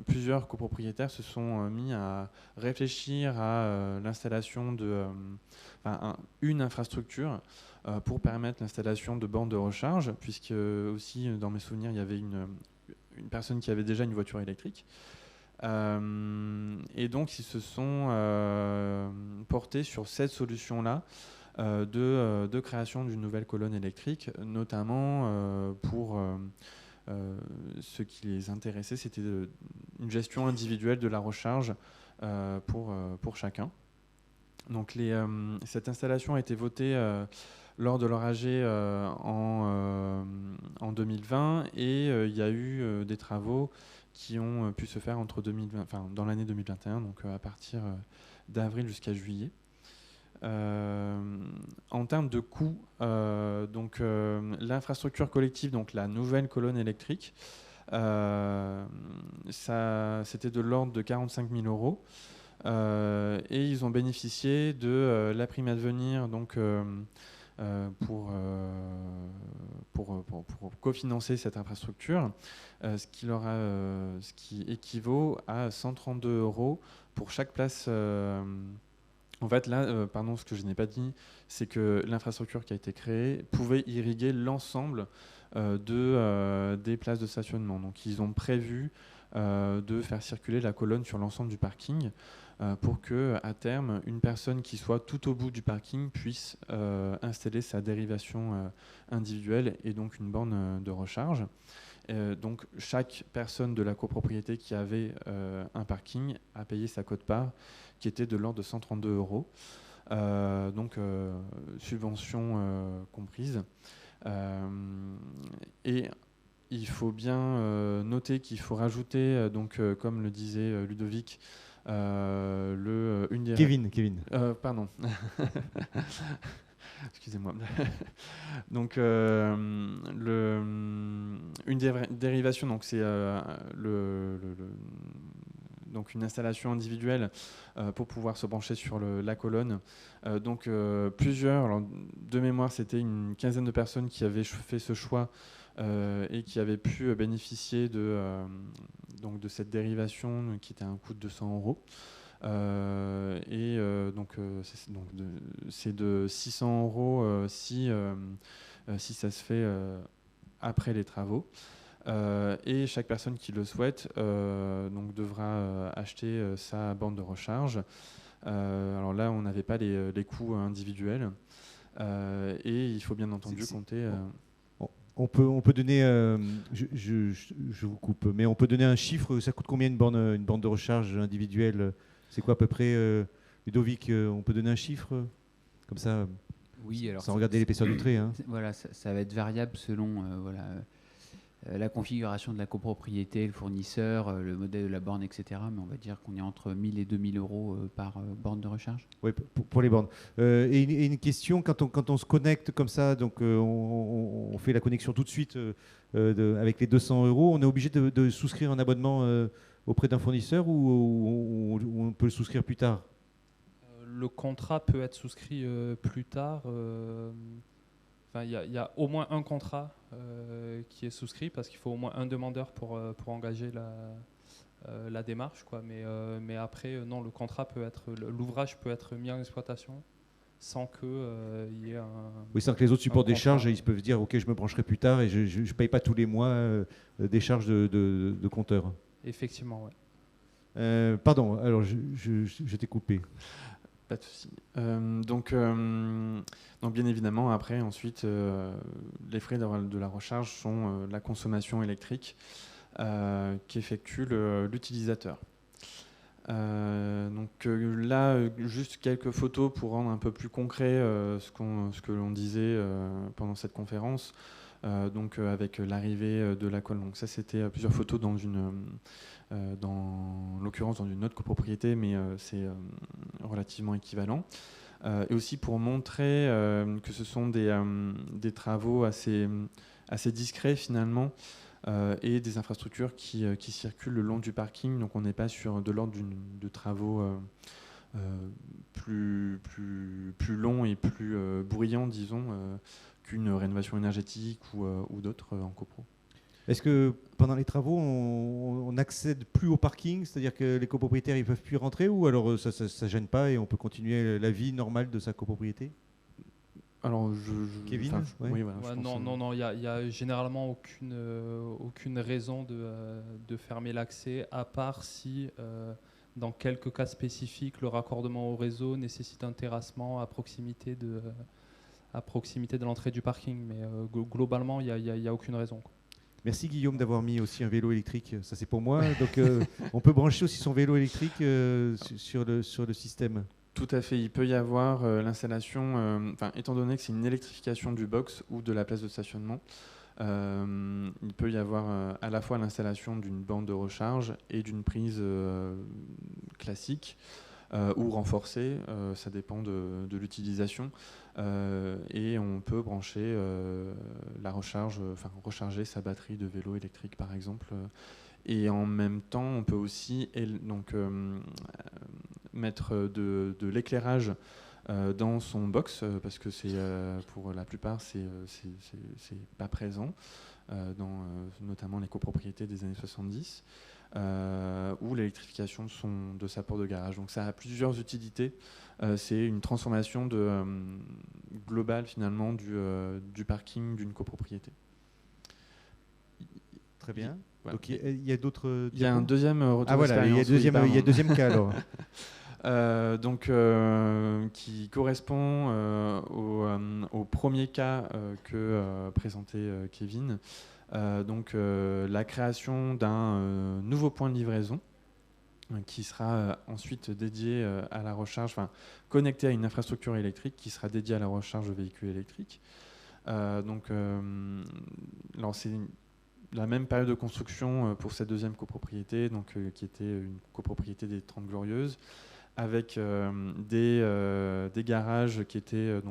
Speaker 3: plusieurs copropriétaires se sont mis à réfléchir à l'installation une infrastructure pour permettre l'installation de bornes de recharge, puisque aussi dans mes souvenirs il y avait une personne qui avait déjà une voiture électrique. Et donc ils se sont portés sur cette solution-là de création d'une nouvelle colonne électrique, notamment pour ce qui les intéressait, c'était une gestion individuelle de la recharge pour chacun. Donc cette installation a été votée lors de leur AG en 2020 et il y a eu des travaux qui ont pu se faire dans l'année 2021, donc à partir d'avril jusqu'à juillet. En termes de coûts, l'infrastructure collective, donc la nouvelle colonne électrique, c'était de l'ordre de 45 000 €. Et ils ont bénéficié de la prime à devenir pour cofinancer cette infrastructure, ce qui équivaut à 132 € pour chaque place. En fait, là, ce que je n'ai pas dit, c'est que l'infrastructure qui a été créée pouvait irriguer l'ensemble des places de stationnement. Donc, ils ont prévu de faire circuler la colonne sur l'ensemble du parking pour que, à terme, une personne qui soit tout au bout du parking puisse installer sa dérivation individuelle et donc une borne de recharge. Donc chaque personne de la copropriété qui avait un parking a payé sa quote-part qui était de l'ordre de 132 €, donc subvention comprise. Et il faut bien noter qu'il faut rajouter, comme le disait Ludovic,
Speaker 1: Kevin.
Speaker 3: Pardon. Excusez-moi. Donc, une dérivation, donc c'est donc une installation individuelle pour pouvoir se brancher sur la colonne. Alors, de mémoire, c'était une quinzaine de personnes qui avaient fait ce choix et qui avaient pu bénéficier de cette dérivation qui était à un coût de 200 €. C'est de 600 € si ça se fait après les travaux. Et chaque personne qui le souhaite devra acheter sa borne de recharge. Alors là, on n'avait pas les coûts individuels. Et il faut bien entendu compter...
Speaker 1: On peut donner, je vous coupe, mais on peut donner un chiffre. Ça coûte combien une borne de recharge individuelle C'est quoi à peu près, Ludovic, on peut donner un chiffre comme ça,
Speaker 2: Oui, alors
Speaker 1: sans regarder l'épaisseur du trait, hein.
Speaker 2: Voilà, ça va être variable selon la configuration de la copropriété, le fournisseur, le modèle de la borne, etc. Mais on va dire qu'on est entre 1 000 et 2 000 euros par borne de recharge.
Speaker 1: Oui, pour les bornes. Et une question, quand on se connecte comme ça, donc on fait la connexion tout de suite avec les 200 euros, on est obligé de souscrire un abonnement auprès d'un fournisseur ou on peut le souscrire plus tard?
Speaker 4: Le contrat peut être souscrit plus tard. Enfin, il y a au moins un contrat qui est souscrit parce qu'il faut au moins un demandeur pour engager la démarche, quoi. Mais après, non, le contrat peut être, l'ouvrage peut être mis en exploitation sans que il y ait un.
Speaker 1: Oui, sans que les autres supportent des
Speaker 4: contrat.
Speaker 1: charges, ils peuvent se dire, ok, je me brancherai plus tard et je ne paye pas tous les mois des charges de compteur.
Speaker 4: Effectivement, ouais.
Speaker 1: Pardon, alors je t'ai coupé.
Speaker 3: Pas de souci. Donc bien évidemment, après, ensuite, les frais de la recharge sont la consommation électrique qu'effectue l'utilisateur. Là, juste quelques photos pour rendre un peu plus concret ce que l'on disait pendant cette conférence. Avec l'arrivée de la colle. Donc ça, c'était plusieurs photos dans l'occurrence dans une autre copropriété, mais c'est relativement équivalent. Et aussi pour montrer que ce sont des travaux assez discrets finalement, et des infrastructures qui circulent le long du parking. Donc on n'est pas sur de l'ordre de travaux plus longs et plus bruyants, disons, qu'une rénovation énergétique ou d'autres en copro.
Speaker 1: Est-ce que pendant les travaux, on n'accède plus au parking, c'est-à-dire que les copropriétaires ne peuvent plus rentrer, ou alors ça ne gêne pas et on peut continuer la vie normale de sa copropriété?
Speaker 3: Alors,
Speaker 1: Kevin, ouais.
Speaker 3: Oui, voilà,
Speaker 4: Ouais, non, il y a généralement aucune raison de fermer l'accès, à part si, dans quelques cas spécifiques, le raccordement au réseau nécessite un terrassement à proximité de l'entrée du parking. Mais globalement, il n'y a aucune raison, quoi.
Speaker 1: Merci Guillaume d'avoir mis aussi un vélo électrique, ça c'est pour moi. Donc on peut brancher aussi son vélo électrique sur le système.
Speaker 3: Tout à fait, il peut y avoir l'installation, étant donné que c'est une électrification du box ou de la place de stationnement, il peut y avoir à la fois l'installation d'une borne de recharge et d'une prise classique ou renforcée, ça dépend de l'utilisation, et on peut brancher recharger sa batterie de vélo électrique par exemple, et en même temps on peut aussi mettre de l'éclairage dans son box, parce que pour la plupart c'est pas présent dans notamment les copropriétés des années 70, ou l'électrification de sa porte de garage. Donc ça a plusieurs utilités. C'est une transformation globale finalement du parking d'une copropriété.
Speaker 1: Très bien.
Speaker 3: Voilà.
Speaker 1: Donc il y a d'autres.
Speaker 3: Il y a un deuxième retour d'expérience.
Speaker 1: Ah voilà, il y a deuxième cas alors.
Speaker 3: Qui correspond au premier cas que présentait Kevin. La création d'un nouveau point de livraison qui sera ensuite dédié à la recharge, connecté à une infrastructure électrique qui sera dédiée à la recharge de véhicules électriques. C'est la même période de construction pour cette deuxième copropriété, qui était une copropriété des 30 Glorieuses, avec des garages qui étaient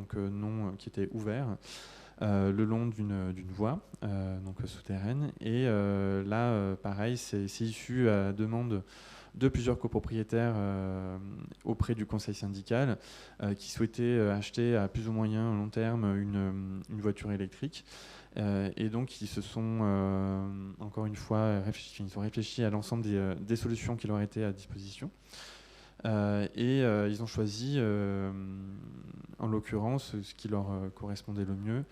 Speaker 3: qui étaient ouverts le long d'une voie souterraine. Et là, pareil, c'est issu à la demande de plusieurs copropriétaires auprès du conseil syndical qui souhaitaient acheter à plus ou moyen long terme une voiture électrique. Et donc ils se sont encore une fois réfléchi à l'ensemble des solutions qui leur étaient à disposition. Ils ont choisi, en l'occurrence, ce qui leur correspondait le mieux,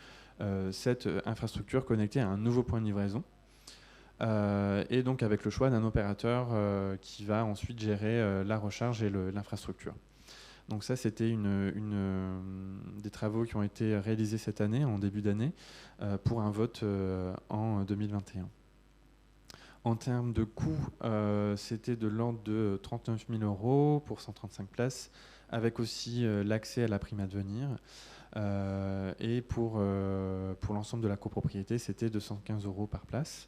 Speaker 3: cette infrastructure connectée à un nouveau point de livraison. Et donc avec le choix d'un opérateur qui va ensuite gérer la recharge et l'infrastructure. Donc ça, c'était des travaux qui ont été réalisés cette année, en début d'année, pour un vote en 2021. En termes de coût, c'était de l'ordre de 39 000 € pour 135 places, avec aussi l'accès à la prime à devenir. Et pour l'ensemble de la copropriété, c'était 215 € par place.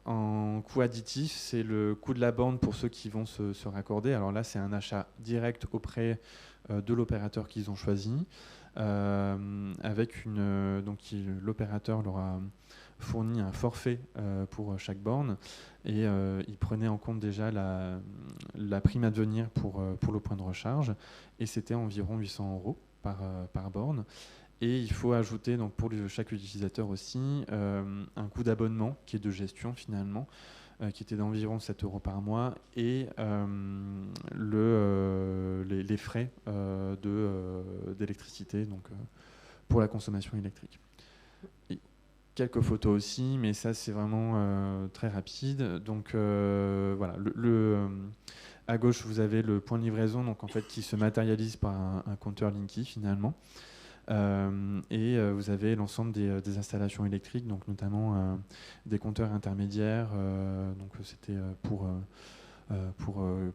Speaker 3: En coût additif, c'est le coût de la borne pour ceux qui vont se raccorder. Alors là, c'est un achat direct auprès de l'opérateur qu'ils ont choisi, avec l'opérateur leur a fourni un forfait pour chaque borne, et il prenait en compte déjà la prime à devenir pour le point de recharge, et c'était environ 800 € par borne. Et il faut ajouter donc pour chaque utilisateur aussi un coût d'abonnement qui est de gestion finalement, qui était d'environ 7 € par mois, et les frais d'électricité donc, pour la consommation électrique. Et quelques photos aussi, mais ça c'est vraiment très rapide. Donc voilà, à gauche vous avez le point de livraison, donc en fait qui se matérialise par un compteur Linky finalement. Et vous avez l'ensemble des installations électriques, donc notamment des compteurs intermédiaires. Donc c'était pour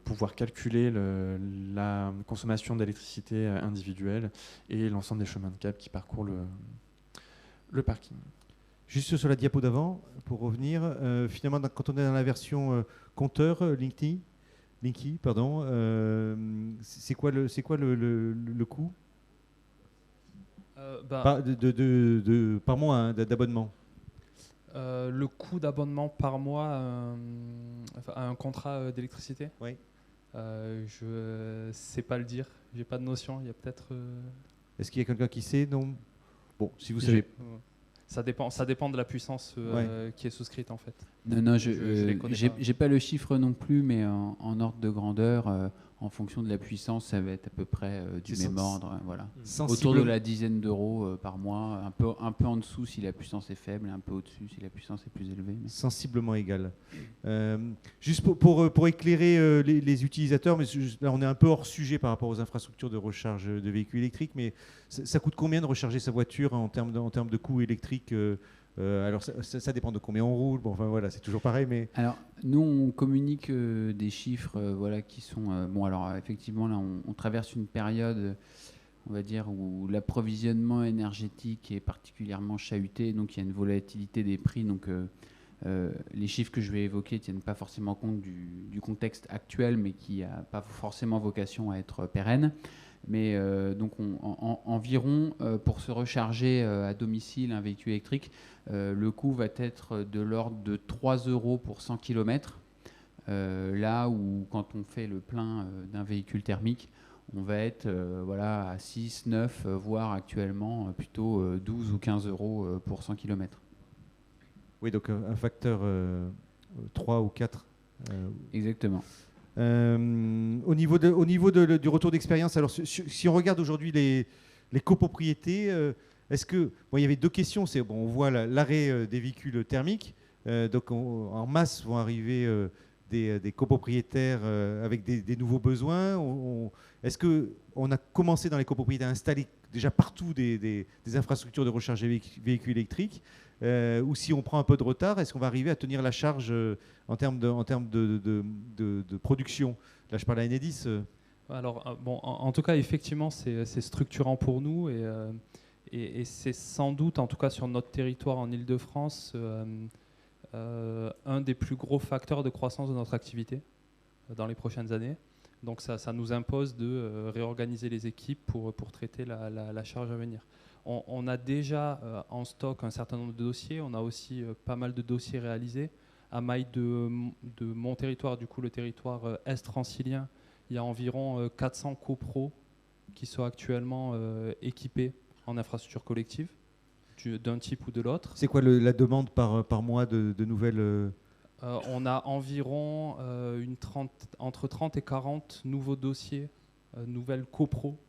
Speaker 3: pouvoir calculer la consommation d'électricité individuelle et l'ensemble des chemins de câbles qui parcourent le parking.
Speaker 1: Juste sur la diapo d'avant, pour revenir, finalement, quand on est dans la version compteur Linky, c'est quoi le coût par mois hein, d'abonnement?
Speaker 4: Le coût d'abonnement par mois à un contrat d'électricité?
Speaker 1: Oui.
Speaker 4: Je ne sais pas le dire, j'ai pas de notion. Il y a peut-être.
Speaker 1: Est-ce qu'il y a quelqu'un qui sait? Non. Bon, si vous savez.
Speaker 4: Ça dépend de la puissance qui est souscrite en fait.
Speaker 2: Non, j'ai pas le chiffre non plus, mais en ordre de grandeur, en fonction de la puissance, ça va être à peu près du même ordre. Voilà. Autour de la dizaine d'euros par mois, un peu en dessous si la puissance est faible, et un peu au-dessus si la puissance est plus élevée. Mais...
Speaker 1: Sensiblement égal. Juste pour éclairer les utilisateurs, mais là on est un peu hors sujet par rapport aux infrastructures de recharge de véhicules électriques, mais ça coûte combien de recharger sa voiture en termes de coût électrique? Alors ça dépend de combien on roule. Bon, enfin voilà, c'est toujours pareil, mais
Speaker 2: alors nous on communique des chiffres, voilà, qui sont bon. Alors effectivement là on traverse une période, on va dire, où l'approvisionnement énergétique est particulièrement chahuté, donc il y a une volatilité des prix. Donc les chiffres que je vais évoquer tiennent pas forcément compte du contexte actuel, mais qui a pas forcément vocation à être pérenne. Mais donc environ pour se recharger à domicile un véhicule électrique, le coût va être de l'ordre de 3 € pour 100 km. Là où quand on fait le plein d'un véhicule thermique, on va être voilà, à 6, 9, voire actuellement plutôt 12 ou 15 € pour 100 km.
Speaker 1: Oui, donc un facteur 3 ou 4.
Speaker 2: Exactement.
Speaker 1: Au niveau du retour d'expérience, alors si on regarde aujourd'hui les copropriétés, est-ce que il y avait deux questions. C'est on voit l'arrêt des véhicules thermiques, donc en masse vont arriver des copropriétaires avec des nouveaux besoins. Est-ce que on a commencé dans les copropriétés à installer déjà partout des infrastructures de recharge des véhicules électriques, ou si on prend un peu de retard, est-ce qu'on va arriver à tenir la charge en termes de production? Là, je parle à Enedis.
Speaker 4: Alors, bon, en tout cas, effectivement, c'est structurant pour nous et c'est sans doute, en tout cas sur notre territoire en Île-de-France, un des plus gros facteurs de croissance de notre activité dans les prochaines années. Donc ça nous impose de réorganiser les équipes pour traiter la charge à venir. On a déjà en stock un certain nombre de dossiers. On a aussi pas mal de dossiers réalisés. À maille de mon territoire, du coup le territoire est-francilien, il y a environ 400 copros qui sont actuellement équipés en infrastructure collective, d'un type ou de l'autre.
Speaker 1: C'est quoi la demande par mois de nouvelles
Speaker 4: on a environ entre 30 et 40 nouveaux dossiers, nouvelles copros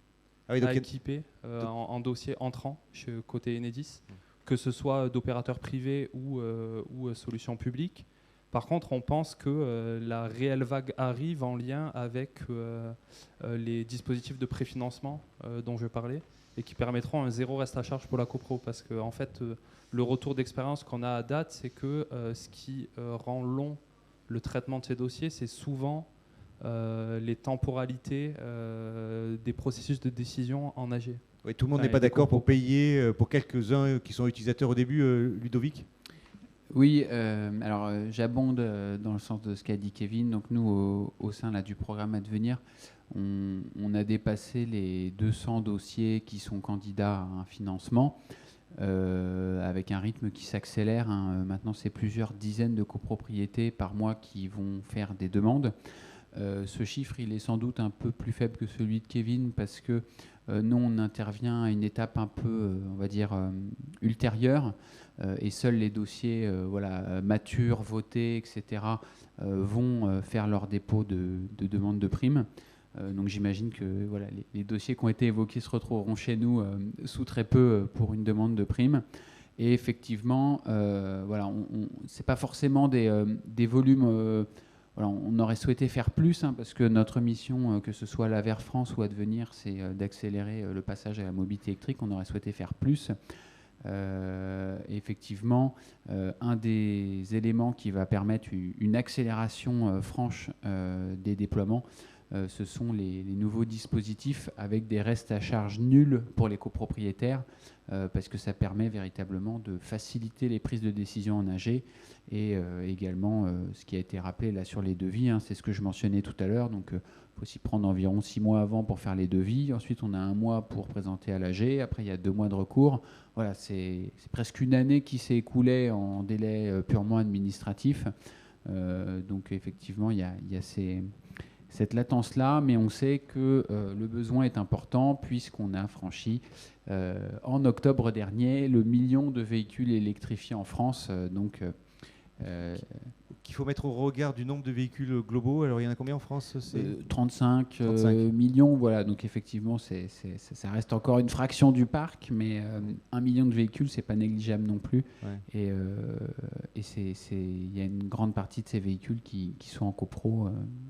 Speaker 4: à équiper en dossier entrant côté Enedis, que ce soit d'opérateurs privés ou solutions publiques. Par contre, on pense que la réelle vague arrive en lien avec les dispositifs de préfinancement dont je parlais. et qui permettront un zéro reste à charge pour la copro. Parce que en fait, le retour d'expérience qu'on a à date, c'est que ce qui rend long le traitement de ces dossiers, c'est souvent les temporalités des processus de décision en AG.
Speaker 1: Oui, tout le monde n'est pas d'accord pour payer pour quelques-uns qui sont utilisateurs au début, Ludovic.
Speaker 2: Oui, alors j'abonde dans le sens de ce qu'a dit Kevin. Donc nous, au sein là, du programme Advenir, on a dépassé les 200 dossiers qui sont candidats à un financement, avec un rythme qui s'accélère. Maintenant, c'est plusieurs dizaines de copropriétés par mois qui vont faire des demandes. Ce chiffre, il est sans doute un peu plus faible que celui de Kevin parce que nous, on intervient à une étape un peu, on va dire, ultérieure, et seuls les dossiers matures, votés, etc., vont faire leur dépôt de demande de prime. Donc j'imagine que les dossiers qui ont été évoqués se retrouveront chez nous sous très peu pour une demande de prime. Et effectivement, c'est pas forcément des volumes... on aurait souhaité faire plus, parce que notre mission, que ce soit l'Aver France ou Advenir, c'est d'accélérer le passage à la mobilité électrique. On aurait souhaité faire plus. Effectivement, un des éléments qui va permettre une accélération franche des déploiements, ce sont les nouveaux dispositifs avec des restes à charge nuls pour les copropriétaires, parce que ça permet véritablement de faciliter les prises de décision en AG et également ce qui a été rappelé là sur les devis, c'est ce que je mentionnais tout à l'heure. Donc il faut s'y prendre environ 6 mois avant pour faire les devis. Ensuite, on a 1 mois pour présenter à l'AG. Après, il y a 2 mois de recours. Voilà, c'est presque une année qui s'est écoulée en délai purement administratif. Donc effectivement, il y a cette latence-là, mais on sait que le besoin est important puisqu'on a franchi en octobre dernier le 1 million de véhicules électrifiés en France.
Speaker 1: Qu'il faut mettre au regard du nombre de véhicules globaux. Alors il y en a combien en France?
Speaker 2: 35 millions, voilà. Donc effectivement, ça reste encore une fraction du parc, mais 1 million de véhicules, c'est pas négligeable non plus. Ouais. Et il y a une grande partie de ces véhicules qui sont en copro,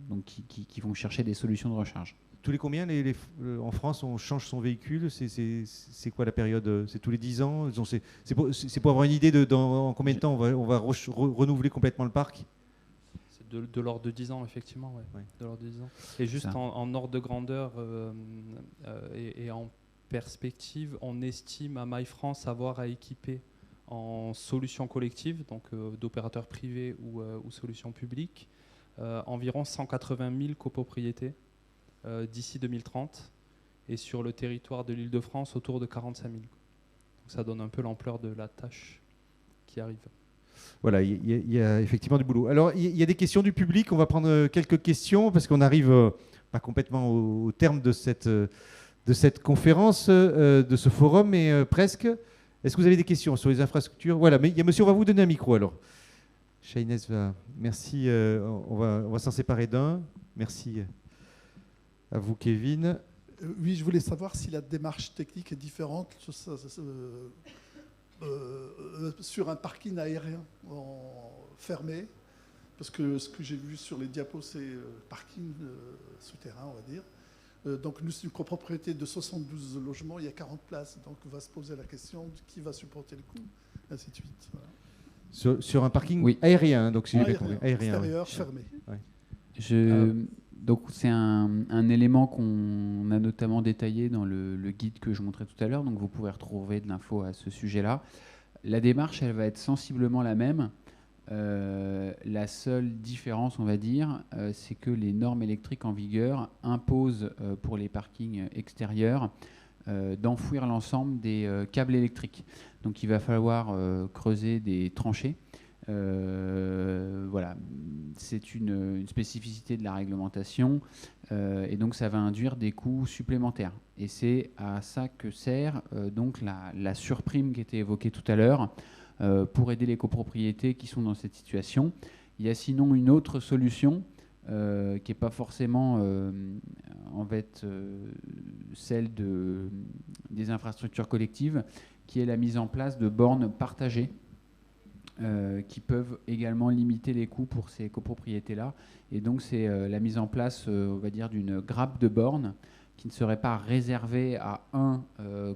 Speaker 2: donc qui vont chercher des solutions de recharge.
Speaker 1: Tous les combien en France on change son véhicule? C'est quoi la période? C'est tous les 10 ans? C'est pour avoir une idée dans combien de temps on va renouveler complètement le parc?
Speaker 4: C'est de l'ordre de 10 ans, effectivement. Ouais. De l'ordre de 10 ans. Et juste en ordre de grandeur et en perspective, on estime à MyFrance avoir à équiper en solutions collectives, donc d'opérateurs privés ou solutions publiques, environ 180 000 copropriétés d'ici 2030, et sur le territoire de l'Île-de-France autour de 45 000. Donc ça donne un peu l'ampleur de la tâche qui arrive.
Speaker 1: Voilà, il y a effectivement du boulot. Alors, il y a des questions du public. On va prendre quelques questions parce qu'on arrive pas complètement au terme de cette conférence, de ce forum, mais presque. Est-ce que vous avez des questions sur les infrastructures? Voilà, mais monsieur, on va vous donner un micro alors. Shaines va... Merci, on va s'en séparer d'un. Merci à vous, Kevin.
Speaker 5: Oui, je voulais savoir si la démarche technique est différente sur un parking aérien fermé, parce que ce que j'ai vu sur les diapos, c'est parking souterrain, on va dire. Donc nous, c'est une copropriété de 72 logements, il y a 40 places, donc on va se poser la question de qui va supporter le coût, ainsi de suite. Voilà.
Speaker 1: Sur un parking aérien, donc si
Speaker 5: aérien, extérieur, fermé.
Speaker 1: Ouais.
Speaker 2: Donc c'est un élément qu'on a notamment détaillé dans le guide que je montrais tout à l'heure, donc vous pouvez retrouver de l'info à ce sujet-là. La démarche, elle va être sensiblement la même. La seule différence, on va dire, c'est que les normes électriques en vigueur imposent pour les parkings extérieurs d'enfouir l'ensemble des câbles électriques. Donc il va falloir creuser des tranchées. Voilà, c'est une spécificité de la réglementation, et donc ça va induire des coûts supplémentaires. Et c'est à ça que sert donc la surprime qui était évoquée tout à l'heure pour aider les copropriétés qui sont dans cette situation. Il y a sinon une autre solution qui n'est pas forcément en fait celle des infrastructures collectives, qui est la mise en place de bornes partagées qui peuvent également limiter les coûts pour ces copropriétés-là. Et donc, c'est la mise en place, on va dire, d'une grappe de bornes qui ne serait pas réservé à un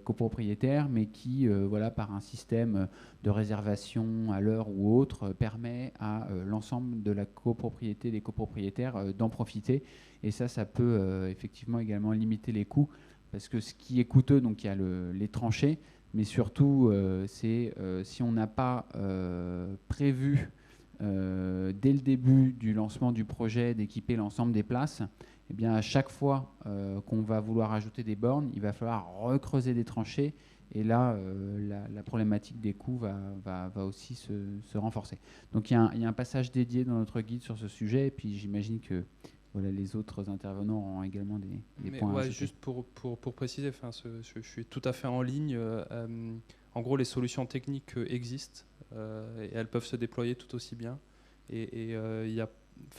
Speaker 2: copropriétaire, mais qui, par un système de réservation à l'heure ou autre, permet à l'ensemble de la copropriété, des copropriétaires d'en profiter. Et ça peut effectivement également limiter les coûts, parce que ce qui est coûteux, donc il y a les tranchées, mais surtout, c'est si on n'a pas prévu dès le début du lancement du projet d'équiper l'ensemble des places, eh bien, à chaque fois qu'on va vouloir ajouter des bornes, il va falloir recreuser des tranchées. Et là, la problématique des coûts va aussi se renforcer. Donc il y a un passage dédié dans notre guide sur ce sujet. Et puis j'imagine que les autres intervenants auront également des points à ajouter.
Speaker 4: Juste pour préciser, je suis tout à fait en ligne. En gros, les solutions techniques existent et elles peuvent se déployer tout aussi bien. Et il y a,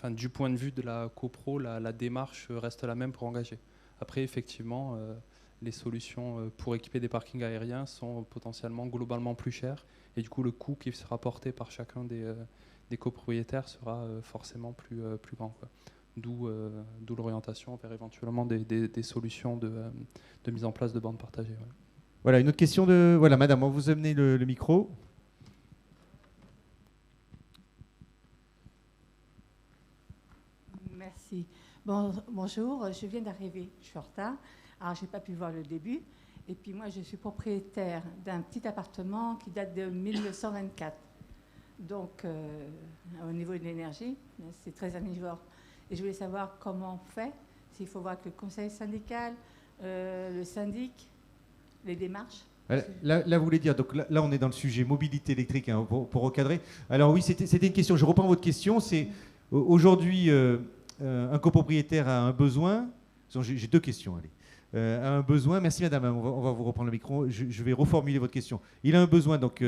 Speaker 4: du point de vue de la copro, la démarche reste la même pour engager. Après, effectivement, les solutions pour équiper des parkings aériens sont potentiellement globalement plus chères. Et du coup, le coût qui sera porté par chacun des copropriétaires sera forcément plus grand, quoi. D'où l'orientation vers éventuellement des solutions de mise en place de bornes partagées. Voilà.
Speaker 1: Voilà, une autre question de... Voilà, madame, on vous amenez le micro.
Speaker 6: Merci. Bonjour, je viens d'arriver, je suis en retard. Alors, je n'ai pas pu voir le début. Et puis, moi, je suis propriétaire d'un petit appartement qui date de 1924. Donc, au niveau de l'énergie, c'est très énergivore. Et je voulais savoir comment on fait, s'il faut voir avec le conseil syndical, le syndic, les démarches.
Speaker 1: Là, vous voulez dire, donc là, on est dans le sujet mobilité électrique, hein, pour recadrer. Alors oui, c'était une question, je reprends votre question, c'est aujourd'hui, un copropriétaire a un besoin, j'ai deux questions, allez. A un besoin, merci madame, on va vous reprendre le micro, je vais reformuler votre question. Il a un besoin, donc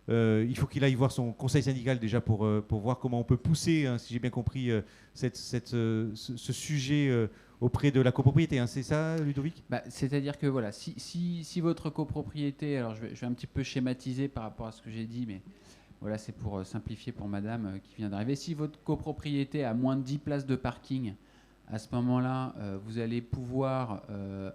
Speaker 1: il faut qu'il aille voir son conseil syndical déjà pour voir comment on peut pousser, hein, si j'ai bien compris, ce sujet auprès de la copropriété, hein, c'est ça, Ludovic ?
Speaker 2: C'est-à-dire que voilà, si votre copropriété, alors je vais un petit peu schématiser par rapport à ce que j'ai dit, mais voilà, c'est pour simplifier pour madame qui vient d'arriver. Si votre copropriété a moins de 10 places de parking, à ce moment-là, vous allez pouvoir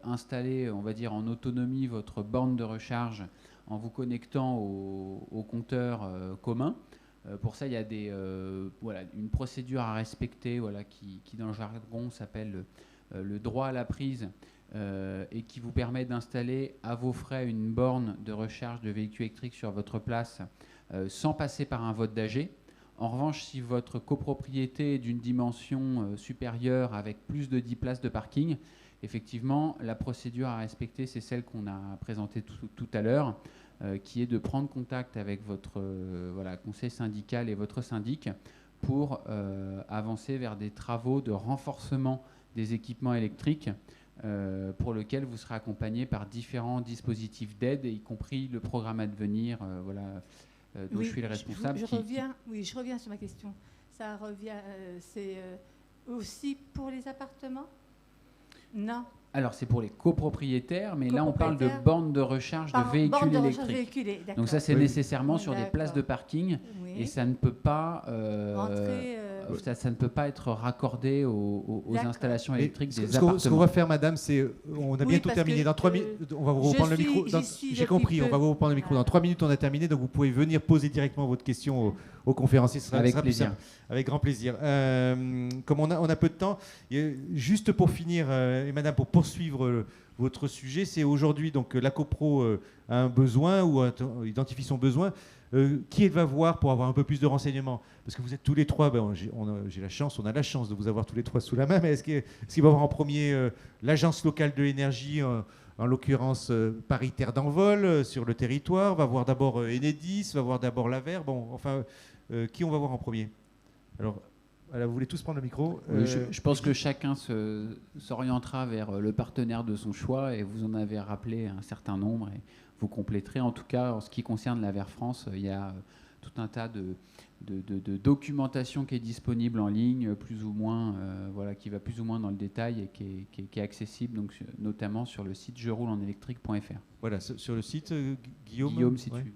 Speaker 2: installer, on va dire, en autonomie votre borne de recharge en vous connectant au compteur commun. Pour ça, il y a une procédure à respecter, qui dans le jargon s'appelle le droit à la prise et qui vous permet d'installer à vos frais une borne de recharge de véhicules électriques sur votre place sans passer par un vote d'AG. En revanche, si votre copropriété est d'une dimension supérieure avec plus de 10 places de parking, effectivement, la procédure à respecter, c'est celle qu'on a présentée tout à l'heure, qui est de prendre contact avec votre conseil syndical et votre syndic pour avancer vers des travaux de renforcement des équipements électriques pour lesquels vous serez accompagné par différents dispositifs d'aide, y compris le programme Advenir, dont je suis le responsable.
Speaker 6: Je reviens sur ma question. Ça revient, c'est aussi pour les appartements ? Non.
Speaker 2: Alors, c'est pour les copropriétaires, mais là, on parle de bornes de recharge de véhicules électriques. Donc ça, c'est nécessairement sur des places de parking, et ça ne peut pas, ça ne peut pas être raccordé aux installations électriques des appartements.
Speaker 1: Ce qu'on va faire, madame, c'est, on a bientôt terminé. Dans 3 minutes, on va vous reprendre le micro. J'ai compris, on va vous reprendre le micro. Dans 3 minutes, on a terminé, donc vous pouvez venir poser directement votre question aux conférenciers.
Speaker 2: Avec plaisir.
Speaker 1: Avec grand plaisir. Comme on a peu de temps, juste pour finir, et madame, pour poursuivre votre sujet, c'est aujourd'hui, donc la copro a un besoin ou identifie son besoin. Qui elle va voir pour avoir un peu plus de renseignements ? Parce que vous êtes tous les trois, on a la chance de vous avoir tous les trois sous la main, mais est-ce qu'il va voir en premier l'agence locale de l'énergie, en l'occurrence paritaire d'envol sur le territoire, va voir d'abord Enedis, va voir d'abord l'AVER, qui on va voir en premier ? Alors, vous voulez tous prendre le micro ?
Speaker 2: Oui, je pense que chacun s'orientera vers le partenaire de son choix, et vous en avez rappelé un certain nombre, et vous compléterez. En tout cas, en ce qui concerne l'AVER France, il y a tout un tas de documentation qui est disponible en ligne, plus ou moins, qui va plus ou moins dans le détail et qui est accessible, donc, notamment sur le site jeroulenenélectrique.fr.
Speaker 1: Voilà, sur le site, Guillaume.
Speaker 2: Guillaume, si tu...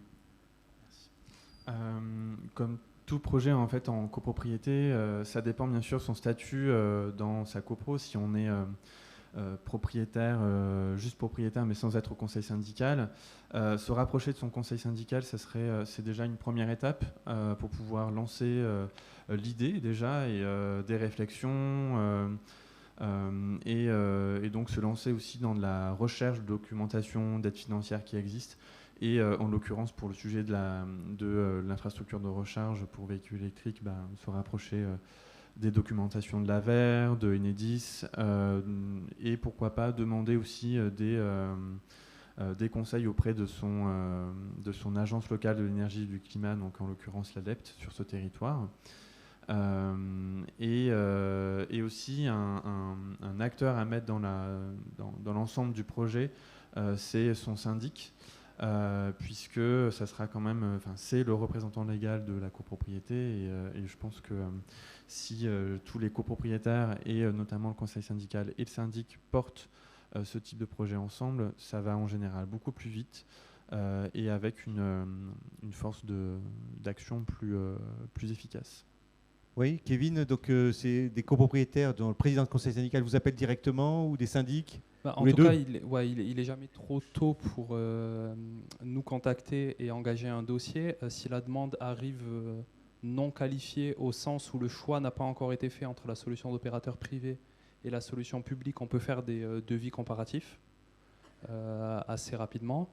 Speaker 3: Comme tout projet en fait en copropriété, ça dépend bien sûr de son statut dans sa copro. Si on est propriétaire, juste propriétaire, mais sans être au conseil syndical. Se rapprocher de son conseil syndical, c'est déjà une première étape pour pouvoir lancer l'idée déjà et des réflexions et donc se lancer aussi dans de la recherche de documentation d'aide financière qui existe. Et en l'occurrence, pour le sujet de l'infrastructure de recharge pour véhicules électriques, se rapprocher des documentations de l'AVER, de Enedis, et pourquoi pas demander aussi des conseils auprès de son agence locale de l'énergie et du climat, donc en l'occurrence l'ADEPT, sur ce territoire. Et aussi un acteur à mettre dans l'ensemble du projet, c'est son syndic, puisque ça sera quand même, c'est le représentant légal de la copropriété, et je pense que si tous les copropriétaires et notamment le conseil syndical et le syndic portent ce type de projet ensemble, ça va en général beaucoup plus vite et avec une force d'action plus efficace.
Speaker 1: Oui, Kevin, donc c'est des copropriétaires dont le président du conseil syndical vous appelle directement, ou des syndics?
Speaker 4: En
Speaker 1: les
Speaker 4: tout
Speaker 1: deux.
Speaker 4: cas, il est jamais trop tôt pour nous contacter et engager un dossier. Si la demande arrive non qualifiée, au sens où le choix n'a pas encore été fait entre la solution d'opérateur privé et la solution publique, on peut faire des devis comparatifs assez rapidement.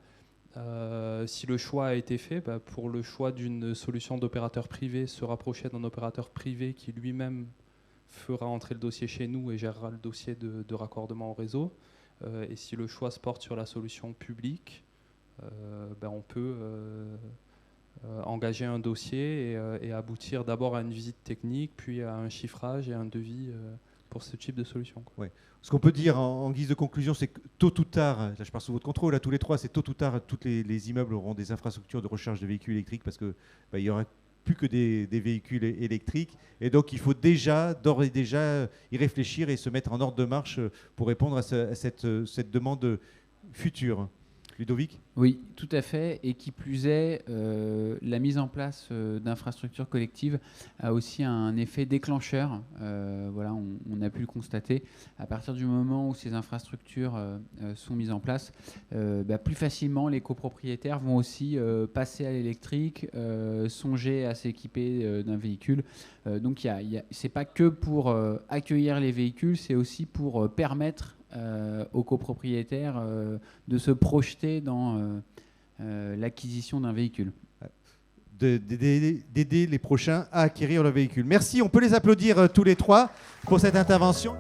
Speaker 4: Si le choix a été fait, pour le choix d'une solution d'opérateur privé, se rapprocher d'un opérateur privé qui lui-même fera entrer le dossier chez nous et gérera le dossier de raccordement au réseau. Et si le choix se porte sur la solution publique, on peut engager un dossier et aboutir d'abord à une visite technique, puis à un chiffrage et un devis pour ce type de solution.
Speaker 1: Ouais. Ce qu'on peut dire en guise de conclusion, c'est que tôt ou tard, là je parle sous votre contrôle, là, tous les trois, c'est tôt ou tard, tous les immeubles auront des infrastructures de recharge de véhicules électriques, parce qu'il n'y aura plus que des véhicules électriques. Et donc il faut d'ores et déjà y réfléchir et se mettre en ordre de marche pour répondre à cette demande future. Ludovic ?
Speaker 2: Oui, tout à fait. Et qui plus est, la mise en place d'infrastructures collectives a aussi un effet déclencheur. Voilà, on a pu le constater. À partir du moment où ces infrastructures sont mises en place, plus facilement les copropriétaires vont aussi passer à l'électrique, songer à s'équiper d'un véhicule. Donc, c'est pas que pour accueillir les véhicules, c'est aussi pour permettre aux copropriétaires de se projeter dans l'acquisition d'un véhicule.
Speaker 1: D'aider les prochains à acquérir le véhicule. Merci, on peut les applaudir tous les trois pour cette intervention.